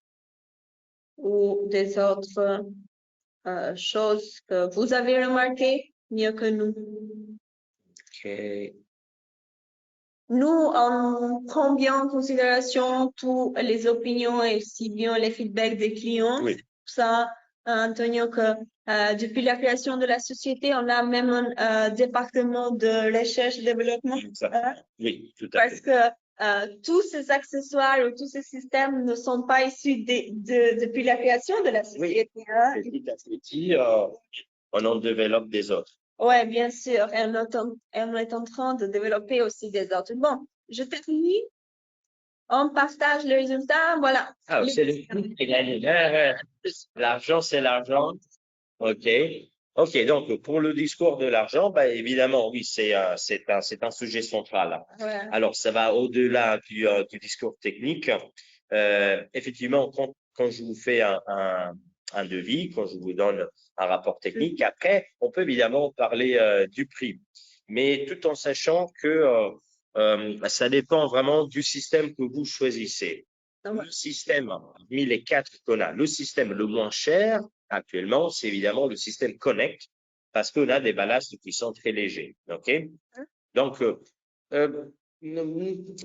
ou des autres choses que vous avez remarquées mieux que nous. OK. Nous, on prend bien en considération toutes les opinions et aussi bien les feedbacks des clients. Oui. C'est pour ça, Antonio, que depuis la création de la société, on a même un département de recherche et développement. Oui, tout à fait. Parce que tous ces accessoires ou tous ces systèmes ne sont pas issus depuis la création de la société. Oui. Petit à petit, on en développe des autres. Oui, bien sûr. Et on est en train de développer aussi des autres. Bon, je termine. On partage les résultats. Voilà. Ah, c'est le prix qui est gagné. L'argent, c'est l'argent. OK. OK, donc pour le discours de l'argent, bah, évidemment, oui, c'est un sujet central. Ouais. Alors, ça va au-delà du discours technique. Effectivement, quand je vous fais un devis, quand je vous donne un rapport technique, après, on peut évidemment parler du prix, mais tout en sachant que ça dépend vraiment du système que vous choisissez. Le système, parmi les quatre qu'on a, le système le moins cher actuellement, c'est évidemment le système Connect, parce qu'on a des ballasts qui sont très légers. OK? Donc,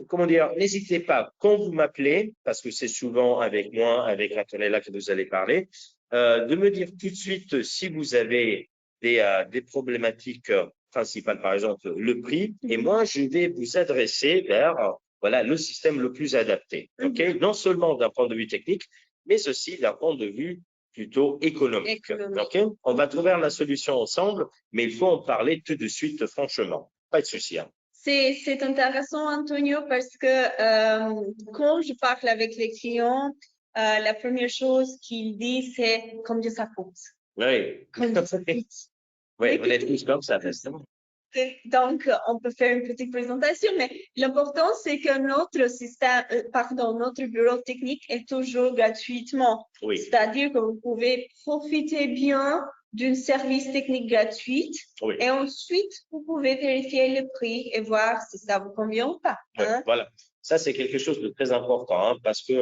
comment dire, n'hésitez pas, quand vous m'appelez, parce que c'est souvent avec moi, avec Antonella que vous allez parler, de me dire tout de suite si vous avez des problématiques principales, par exemple le prix, et moi, je vais vous adresser vers voilà, le système le plus adapté. OK? Non seulement d'un point de vue technique, mais aussi d'un point de vue plutôt économique. OK? On va trouver la solution ensemble, mais il faut en parler tout de suite, franchement. Pas de souci. Hein. C'est intéressant, Antonio, parce que quand je parle avec les clients, la première chose qu'ils disent, c'est combien ça coûte. Oui. Oui, on est tous comme ça, justement. Donc, on peut faire une petite présentation, mais l'important, c'est que notre système, notre bureau technique est toujours gratuitement. Oui. C'est-à-dire que vous pouvez profiter bien d'un service technique gratuit. Oui. Et ensuite, vous pouvez vérifier le prix et voir si ça vous convient ou pas. Oui, voilà. Ça, c'est quelque chose de très important hein, parce que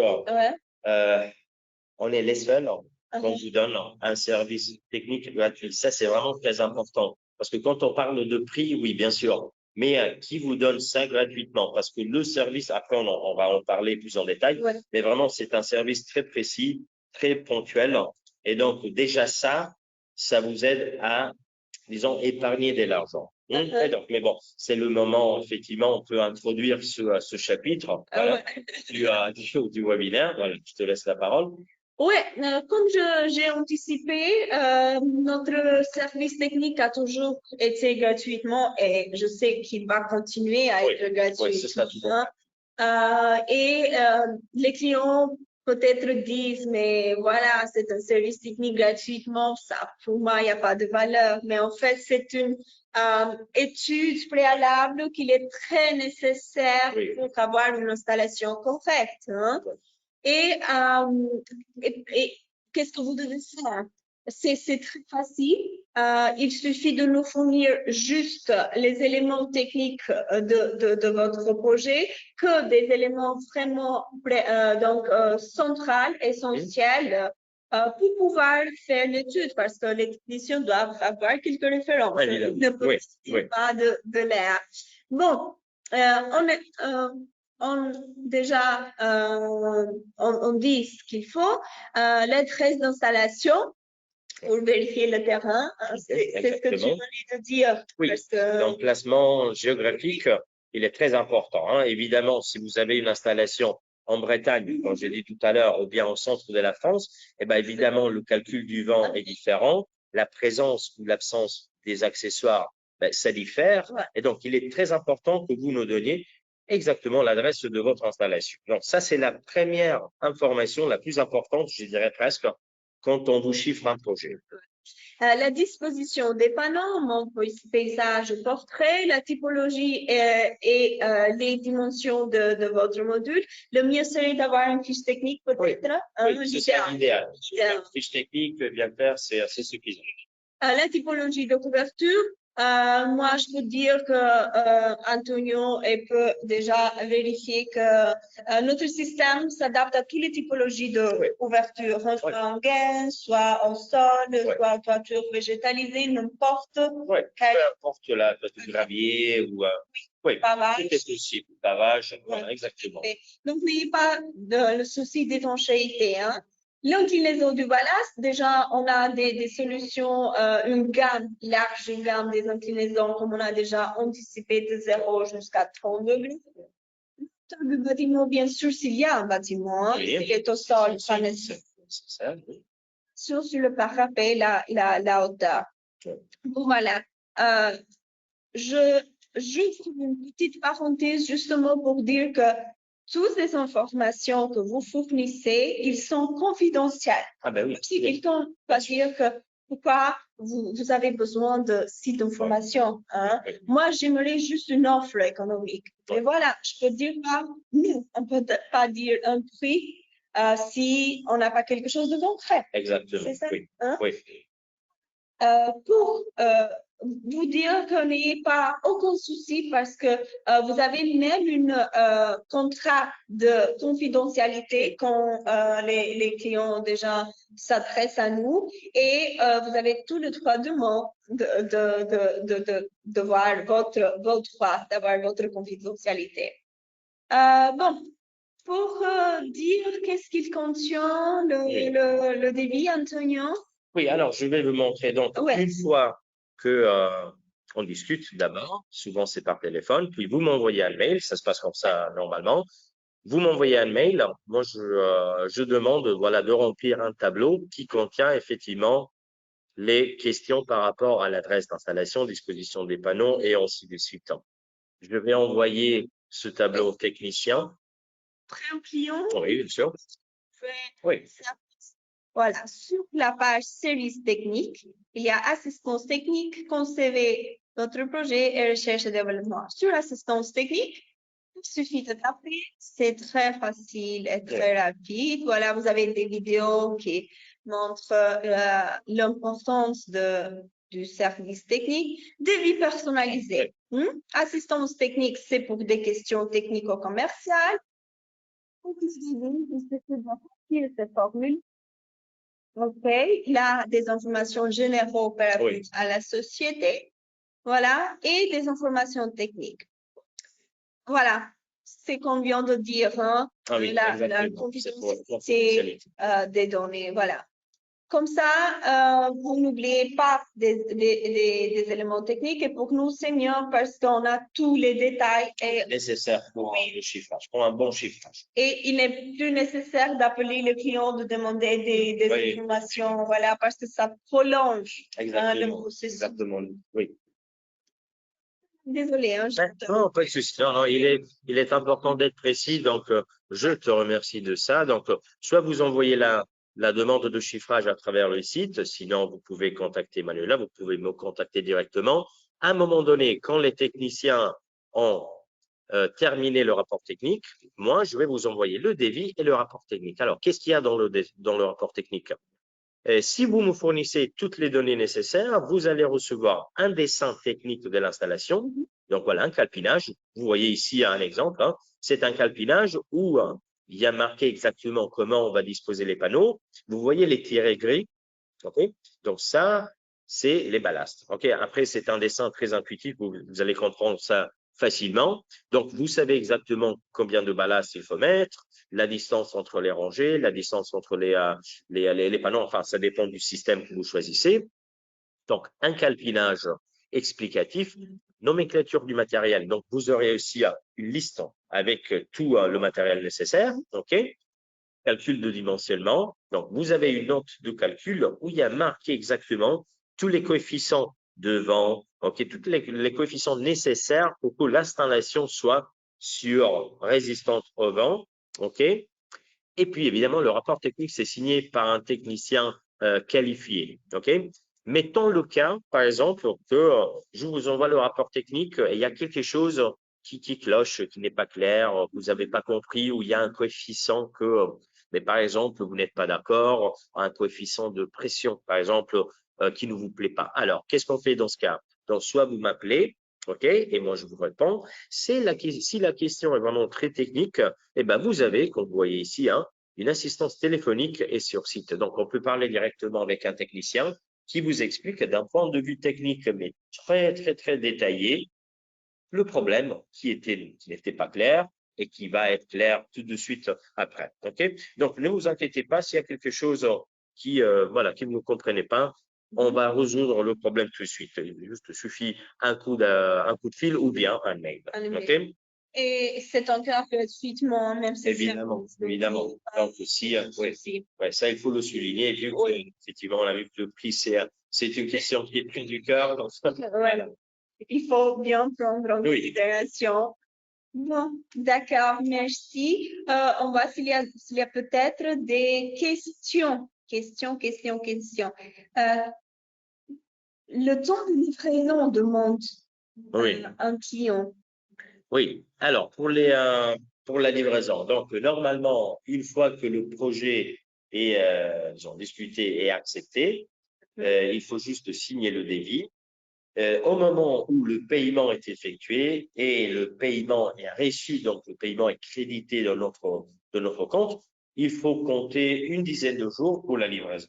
on est les seuls qu'on vous donne un service technique gratuit. Ça, c'est vraiment très important. Parce que quand on parle de prix, oui, bien sûr. Mais qui vous donne ça gratuitement? Parce que le service, après, on va en parler plus en détail. Mais vraiment, c'est un service très précis, très ponctuel. Et donc, déjà ça vous aide à, disons, épargner de l'argent. Donc, mais bon, c'est le moment, effectivement, on peut introduire ce chapitre voilà, du webinaire. Voilà, je te laisse la parole. Oui, comme j'ai anticipé, notre service technique a toujours été gratuitement et je sais qu'il va continuer à Oui, être gratuit. oui, c'est ça, tout à fait. Les clients peut-être disent, mais voilà, c'est un service technique gratuitement, ça pour moi, il n'y a pas de valeur. Mais en fait, c'est une étude préalable qu'il est très nécessaire Oui. pour avoir une installation correcte. Hein? Et, qu'est-ce que vous devez faire? C'est très facile. Il suffit de nous fournir juste les éléments techniques de votre projet, que des éléments vraiment centrales, essentiels, pour pouvoir faire l'étude, parce que les techniciens doivent avoir quelques références. Évidemment. Ne peut Oui. pas de l'air. Bon, on dit ce qu'il faut, l'adresse d'installation pour vérifier le terrain. C'est ce que tu venais de dire. Oui, parce que... l'emplacement géographique, il est très important. Hein. Évidemment, si vous avez une installation en Bretagne, comme j'ai dit tout à l'heure, ou bien au centre de la France, eh bien, évidemment, le calcul du vent est différent. La présence ou l'absence des accessoires, ben, ça diffère. Ouais. Et donc, il est très important que vous nous donniez exactement l'adresse de votre installation. Donc, ça, c'est la première information la plus importante, je dirais presque, quand on vous chiffre un projet. La disposition des panneaux, mon paysage, portrait, la typologie et les dimensions de votre module. Le mieux serait d'avoir une fiche technique peut-être. Oui, c'est ça l'idéal. Une fiche technique, bien faire, c'est suffisant. La typologie de couverture, moi, je peux dire que Antonio peut déjà vérifier que notre système s'adapte à toutes les typologies de couverture, soit en gain, soit en sol, soit en toiture végétalisée, n'importe. Peu importe la gravier ou pavage. Tout est possible. Pavage, voilà, exactement. Donc, n'ayez pas le souci d'étanchéité. Hein. L'inclinaison du ballast, déjà, on a des solutions, une gamme large, une gamme des inclinaisons, comme on a déjà anticipé de 0 jusqu'à 30 degrés. Le bâtiment, bien sûr, s'il y a un bâtiment, hein, qui est au sol, pas nécessaire. Sur le parapet, la hauteur. Voilà. J'ouvre une petite parenthèse justement pour dire que toutes les informations que vous fournissez, ils sont confidentielles. Ah ben oui. Ils ne vont pas dire que pourquoi vous avez besoin de sites d'information. Hein. Moi, j'aimerais juste une offre économique. Et voilà, je peux dire pas, nous, on ne peut pas dire un prix si on n'a pas quelque chose de concret. Exactement. C'est ça? Oui. Hein? Oui. Pour vous dire que n'ayez pas aucun souci parce que vous avez même un contrat de confidentialité quand les clients déjà s'adressent à nous et vous avez tout le droit de voir votre droit d'avoir votre confidentialité. Bon, pour dire qu'est-ce qu'il contient le débit, Antonio? Oui, alors je vais vous montrer. Donc, une fois que on discute d'abord, souvent c'est par téléphone, puis vous m'envoyez un mail, ça se passe comme ça normalement. Vous m'envoyez un mail, moi je demande voilà de remplir un tableau qui contient effectivement les questions par rapport à l'adresse d'installation, disposition des panneaux et ainsi de suite. Je vais envoyer ce tableau au technicien. Très client. Oui, bien sûr. Oui. Voilà, sur la page service technique, il y a assistance technique, concevoir votre projet et recherche et développement. Sur l'assistance technique, il suffit de taper, c'est très facile et très rapide. Voilà, vous avez des vidéos qui montrent l'importance du service technique, devis personnalisé. Assistance technique, c'est pour des questions technico-commerciales. Pour le devis, il suffit de remplir cette formule. OK, il a des informations générales par rapport à la société, voilà, et des informations techniques. Voilà, c'est qu'on vient de dire, hein, la confidentialité des données, voilà. Comme ça, vous n'oubliez pas des éléments techniques. Et pour nous, c'est mieux parce qu'on a tous les détails. Et, Nécessaire pour le chiffrage, pour un bon chiffrage. et il n'est plus nécessaire d'appeler le client, de demander des Oui. informations, voilà, parce que ça prolonge le Exactement. processus. Exactement. Oui. Désolée, hein, Non, pas de souci. Non, non, il est important d'être précis. Donc, je te remercie de ça. Donc, soit vous envoyez la demande de chiffrage à travers le site, sinon vous pouvez contacter Manuela, vous pouvez me contacter directement. À un moment donné, quand les techniciens ont terminé le rapport technique, moi, je vais vous envoyer le devis et le rapport technique. Alors, qu'est-ce qu'il y a dans le rapport technique? Si vous me fournissez toutes les données nécessaires, vous allez recevoir un dessin technique de l'installation. Donc voilà, un calpinage. Vous voyez ici un exemple. Hein. C'est un calpinage où il y a marqué exactement comment on va disposer les panneaux. Vous voyez les tirets gris. Okay. Donc ça, c'est les ballasts. Okay. Après, c'est un dessin très intuitif. Vous allez comprendre ça facilement. Donc, vous savez exactement combien de ballasts il faut mettre, la distance entre les rangées, la distance entre les panneaux. Enfin, ça dépend du système que vous choisissez. Donc, un calpinage explicatif, nomenclature du matériel. Donc, vous aurez aussi une liste avec tout le matériel nécessaire. OK. Calcul de dimensionnement. Donc, vous avez une note de calcul où il y a marqué exactement tous les coefficients de vent, okay, tous les coefficients nécessaires pour que l'installation soit sur résistante au vent. Okay. Et puis, évidemment, le rapport technique, c'est signé par un technicien qualifié. Okay. Mettons le cas, par exemple, que je vous envoie le rapport technique et il y a quelque chose qui cloche, qui n'est pas clair, vous n'avez pas compris, ou il y a un coefficient que, mais par exemple, vous n'êtes pas d'accord, un coefficient de pression, par exemple, qui ne vous plaît pas. Alors, qu'est-ce qu'on fait dans ce cas? Donc, soit vous m'appelez, OK, et moi je vous réponds. Si la question est vraiment très technique, eh ben vous avez, comme vous voyez ici, hein, une assistance téléphonique et sur site. Donc, on peut parler directement avec un technicien qui vous explique d'un point de vue technique, mais très, très, très détaillé, le problème qui n'était pas clair et qui va être clair tout de suite après. Okay. Donc, ne vous inquiétez pas s'il y a quelque chose voilà, qui ne vous comprenez pas, on va résoudre le problème tout de suite. Il juste suffit un coup de fil ou bien un mail. Okay. Et c'est encore gratuitement, même si évidemment, évidemment. Donc aussi, ouais, ça il faut le souligner. Et vu que, effectivement, on a vu que le prix c'est une question qui est plus du cœur. Donc, voilà. Il faut bien prendre en considération. Bon, d'accord, merci. On va s'il y a peut-être des questions. Le temps de livraison demande un client. Oui, alors pour la livraison, donc normalement, une fois que le projet est discuté et accepté, il faut juste signer le devis. Au moment où le paiement est effectué et le paiement est reçu, donc le paiement est crédité de notre compte, il faut compter une dizaine de jours pour la livraison.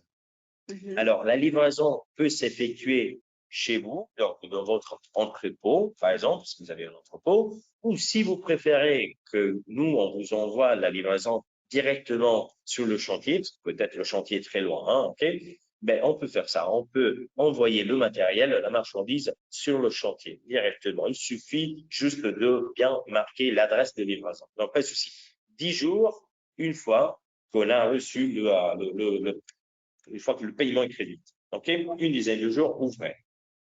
Alors, la livraison peut s'effectuer chez vous, donc dans votre entrepôt, par exemple, si vous avez un entrepôt, ou si vous préférez que nous, on vous envoie la livraison directement sur le chantier, parce que peut-être le chantier est très loin, hein, ok? Ben, on peut faire ça. On peut envoyer le matériel, la marchandise sur le chantier directement. Il suffit juste de bien marquer l'adresse de livraison. Donc, pas de souci. 10 jours, une fois qu'on a reçu une fois que le paiement est crédité. OK? Une dizaine de jours ouvrés.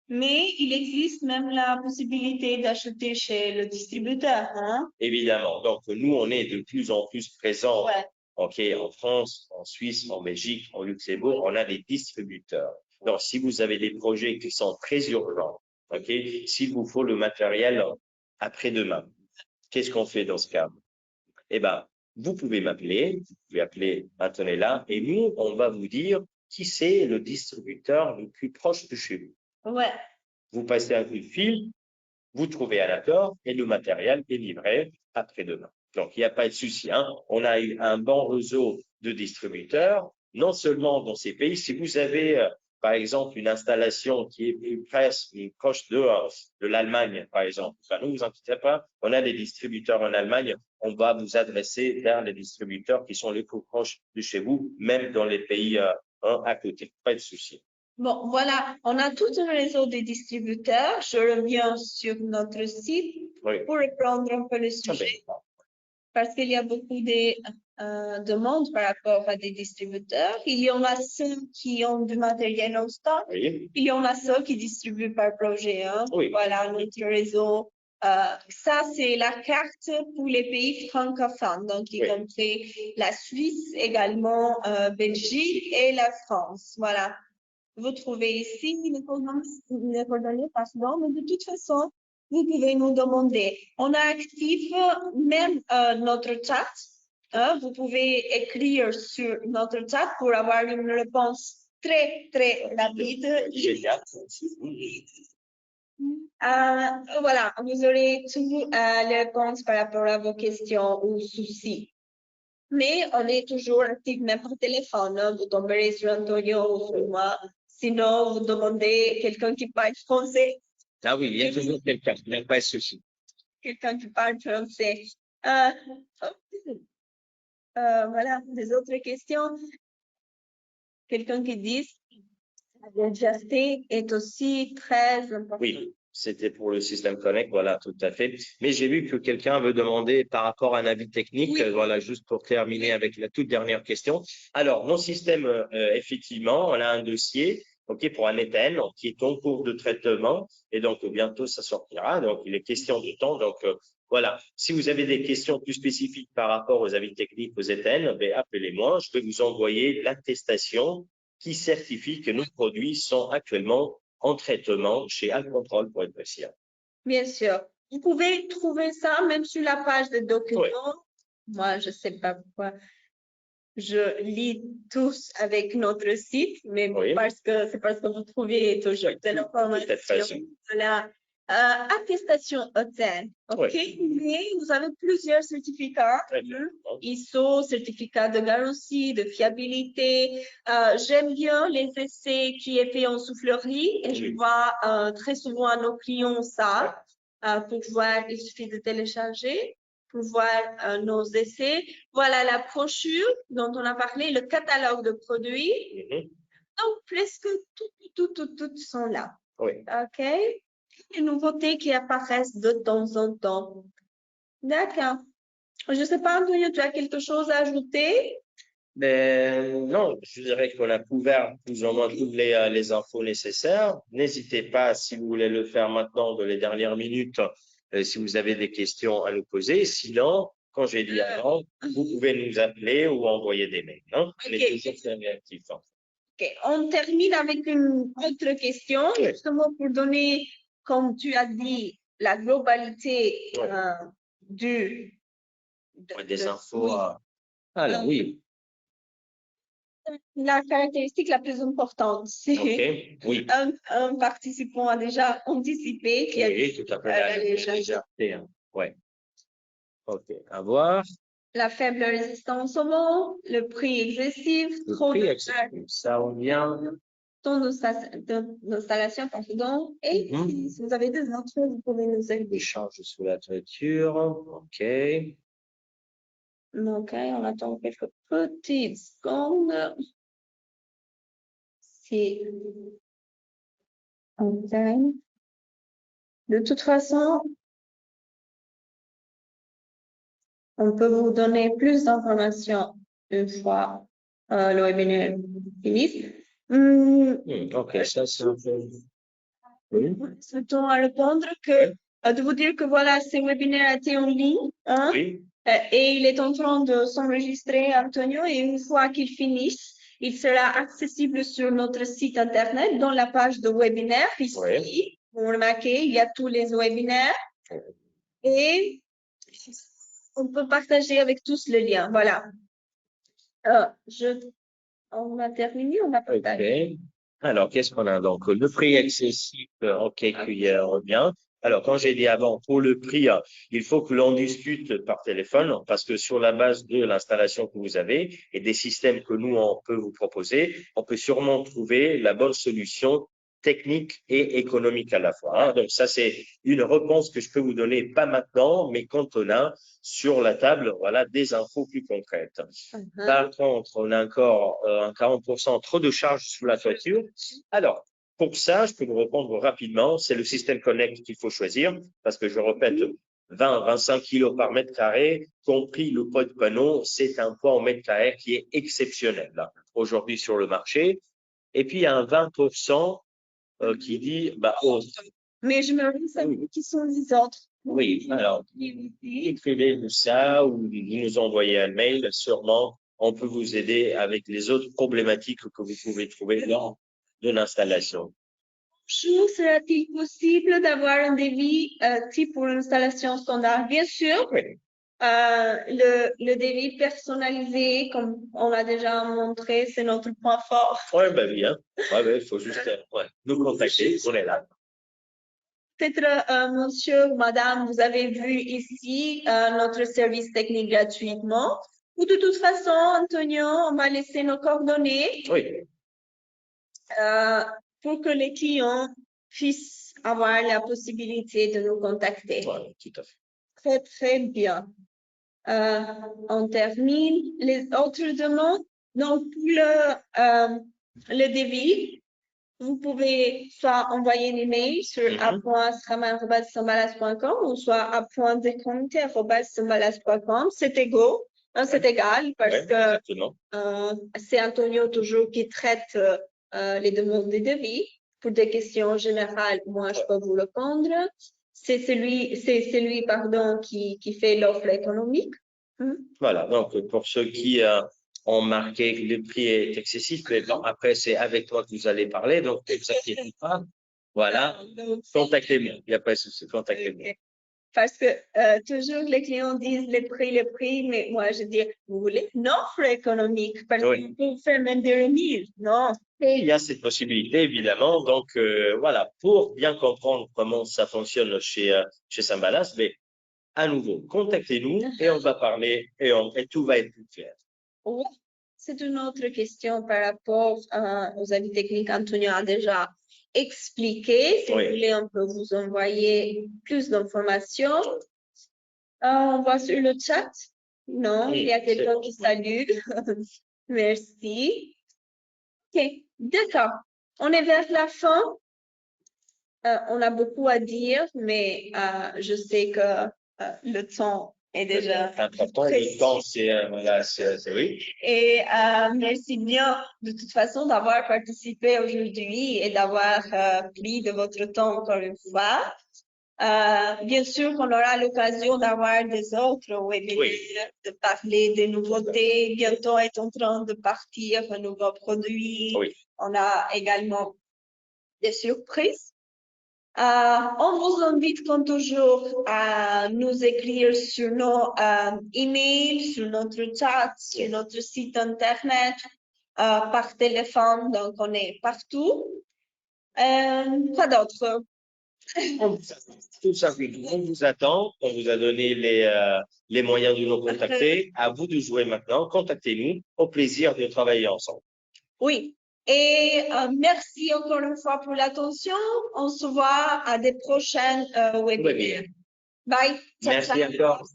Mais il existe même la possibilité d'acheter chez le distributeur, hein? Évidemment. Donc, nous, on est de plus en plus présents. OK, en France, en Suisse, en Belgique, en Luxembourg, on a des distributeurs. Donc, si vous avez des projets qui sont très urgents, OK, s'il vous faut le matériel après-demain, qu'est-ce qu'on fait dans ce cas? Eh ben, vous pouvez m'appeler, vous pouvez appeler Antonella, et nous, on va vous dire qui c'est le distributeur le plus proche de chez vous. Ouais. Vous passez un coup de fil, vous trouvez un accord et le matériel est livré après-demain. Donc, il n'y a pas de souci. Hein. On a eu un bon réseau de distributeurs, non seulement dans ces pays. Si vous avez, par exemple, une installation qui est plus proche de l'Allemagne, par exemple, enfin, ne vous inquiétez pas, on a des distributeurs en Allemagne. On va vous adresser vers les distributeurs qui sont les plus proches de chez vous, même dans les pays hein, à côté. Pas de souci. Bon, voilà, on a tout un réseau de distributeurs. Je reviens sur notre site Oui. pour reprendre un peu le Ah ben, sujet, parce qu'il y a beaucoup de demandes par rapport à des distributeurs. Il y en a ceux qui ont du matériel en stock. oui. Il y en a ceux qui distribuent par projet. Hein. Oui. Voilà notre réseau. Ça, c'est la carte pour les pays francophones, donc y Oui. compris la Suisse, également Belgique et la France. Voilà. Vous trouvez ici les coordonnées, pardon, mais de toute façon, vous pouvez nous demander. On a actif même notre chat. Hein, vous pouvez écrire sur notre chat pour avoir une réponse très, très rapide. Génial. Voilà, vous aurez toutes les réponses par rapport à vos questions ou soucis. Mais on est toujours actif même par téléphone. Hein. Vous tomberez sur Antonio ou sur moi. Sinon, vous demandez quelqu'un qui parle français. Ah oui, il y a toujours quelqu'un, il n'y a pas de souci. Quelqu'un qui parle français. Voilà, des autres questions. Quelqu'un qui dit la légèreté est aussi très importante. Oui, c'était pour le système Connect, voilà, tout à fait. Mais j'ai vu que quelqu'un veut demander par rapport à un avis technique, Oui. voilà, juste pour terminer avec la toute dernière question. Alors, mon système, effectivement, on a un dossier, OK, pour un ETN qui est en cours de traitement et donc bientôt ça sortira. Donc, il est question de temps. Donc, voilà. Si vous avez des questions plus spécifiques par rapport aux avis techniques, aux ETN, ben, appelez-moi. Je vais vous envoyer l'attestation qui certifie que nos produits sont actuellement en traitement chez Alcontrol pour être précis. Bien sûr. Vous pouvez trouver ça même sur la page de documents. Oui. Moi, je ne sais pas pourquoi. Je lis tous avec notre site, mais Oui. c'est parce que vous trouvez toujours de l'information. Voilà. Attestation ETN, OK? Oui. Mais vous avez plusieurs certificats. ISO, certificat de garantie, de fiabilité. J'aime bien les essais qui est fait en soufflerie et je vois très souvent à nos clients ça. Pour voir, il suffit de télécharger pour voir nos essais. Voilà la brochure dont on a parlé, le catalogue de produits. Donc, presque toutes sont là. Oui. OK? Les nouveautés qui apparaissent de temps en temps. D'accord. Je ne sais pas, Antonio, tu as quelque chose à ajouter? Ben, non, je dirais qu'on a couvert plus ou moins toutes les infos nécessaires. N'hésitez pas, si vous voulez le faire maintenant, dans les dernières minutes, si vous avez des questions à nous poser. Sinon, quand j'ai dit avant, vous pouvez nous appeler ou envoyer des mails. Hein? On est toujours très réactifs. Hein. Okay. On termine avec une autre question, justement pour donner, comme tu as dit, la globalité des infos. Alors, oui. La caractéristique la plus importante, c'est un participant a déjà anticipé qu'il y a tout à fait la légèreté. Hein. Ouais. OK. À voir. La faible résistance au vent, le prix excessif, trop de ça revient. Temps d'installation, pardon. Et si vous avez des autres, vous pouvez nous aider. Échange sous la toiture. OK. OK, on attend quelques petites secondes. Si on gagne. De toute façon, on peut vous donner plus d'informations une fois le webinaire fini. OK, ça c'est un peu. Oui. Souhaitons à répondre de vous dire que voilà, ce webinaire a été en ligne. Hein, oui. Et il est en train de s'enregistrer, Antonio, et une fois qu'il finisse, il sera accessible sur notre site internet dans la page de webinaire. Ici, vous remarquez, il y a tous les webinaires et on peut partager avec tous le lien. Voilà. On a terminé, on a partagé. OK. Alors, qu'est-ce qu'on a donc? Le prix accessible, OK, cuillère revient. Alors, quand j'ai dit avant, pour le prix, il faut que l'on discute par téléphone parce que sur la base de l'installation que vous avez et des systèmes que nous, on peut vous proposer, on peut sûrement trouver la bonne solution technique et économique à la fois. Hein. Donc ça, c'est une réponse que je peux vous donner, pas maintenant, mais quand on a sur la table, voilà, des infos plus concrètes. Par contre, on a encore un 40% trop de charges sous la toiture. Alors, pour ça, je peux vous répondre rapidement, c'est le système Connect qu'il faut choisir, parce que je répète, 20-25 kilos par mètre carré, compris le poids de panneau, c'est un poids en mètre carré qui est exceptionnel là, aujourd'hui sur le marché. Et puis, il y a un 20% qui dit, bah, oh, mais je me demande qui sont les autres. oui, alors, écrivez-nous ça ou vous nous envoyez un mail, sûrement, on peut vous aider avec les autres problématiques que vous pouvez trouver lors de l'installation. Sera-t-il possible d'avoir un devis type pour l'installation standard? Bien sûr. Oui. Le devis personnalisé, comme on l'a déjà montré, c'est notre point fort. Oui, ben bien. Il faut juste nous contacter, on est là. Peut-être, monsieur ou madame, vous avez vu ici notre service technique gratuitement. Ou de toute façon, Antonio, on va laisser nos coordonnées pour que les clients puissent avoir la possibilité de nous contacter. Voilà, tout à fait. Très, très bien. On termine. Les autres demandes. Donc, pour le devis, vous pouvez soit envoyer un email sur a.sraman@sambalas.com ou soit a.deconte@sambalas.com. C'est égaux. C'est égal parce que c'est Antonio toujours qui traite les demandes de devis. Pour des questions générales, moi, je peux vous répondre. C'est celui, pardon, qui fait l'offre économique. Voilà, donc pour ceux qui ont marqué que le prix est excessif, mais bon, après, c'est avec toi que vous allez parler, donc ne vous inquiétez pas. Voilà, contactez-moi, il n'y a pas de souci, contactez-moi. Parce que toujours les clients disent les prix, mais moi je dis, vous voulez une offre économique parce qu'on peut faire même des remises, non? Et il y a cette possibilité, évidemment. Donc, voilà, pour bien comprendre comment ça fonctionne chez Sambalas, mais à nouveau, contactez-nous et on va parler et tout va être plus clair. Oui, c'est une autre question par rapport aux avis techniques. Antonio a déjà expliqué. Si vous voulez, on peut vous envoyer plus d'informations. On voit sur le chat. Non, il y a quelqu'un qui salue. Merci. Ok, d'accord. On est vers la fin. On a beaucoup à dire, mais je sais que le temps est déjà précis. Le temps, c'est oui. Et merci bien de toute façon d'avoir participé aujourd'hui et d'avoir pris de votre temps encore une fois. Bien sûr qu'on aura l'occasion d'avoir des autres webinaires, de parler des nouveautés. Bientôt est en train de partir un nouveau produit. On a également des surprises. On vous invite comme toujours à nous écrire sur nos emails, sur notre chat, sur notre site internet, par téléphone, donc on est partout. Quoi d'autre? Tout simplement, on vous attend, on vous a donné les moyens de nous contacter. À vous de jouer maintenant, contactez-nous, au plaisir de travailler ensemble. Oui. Et merci encore une fois pour l'attention. On se voit à des prochaines webinaires. Bye. Merci encore.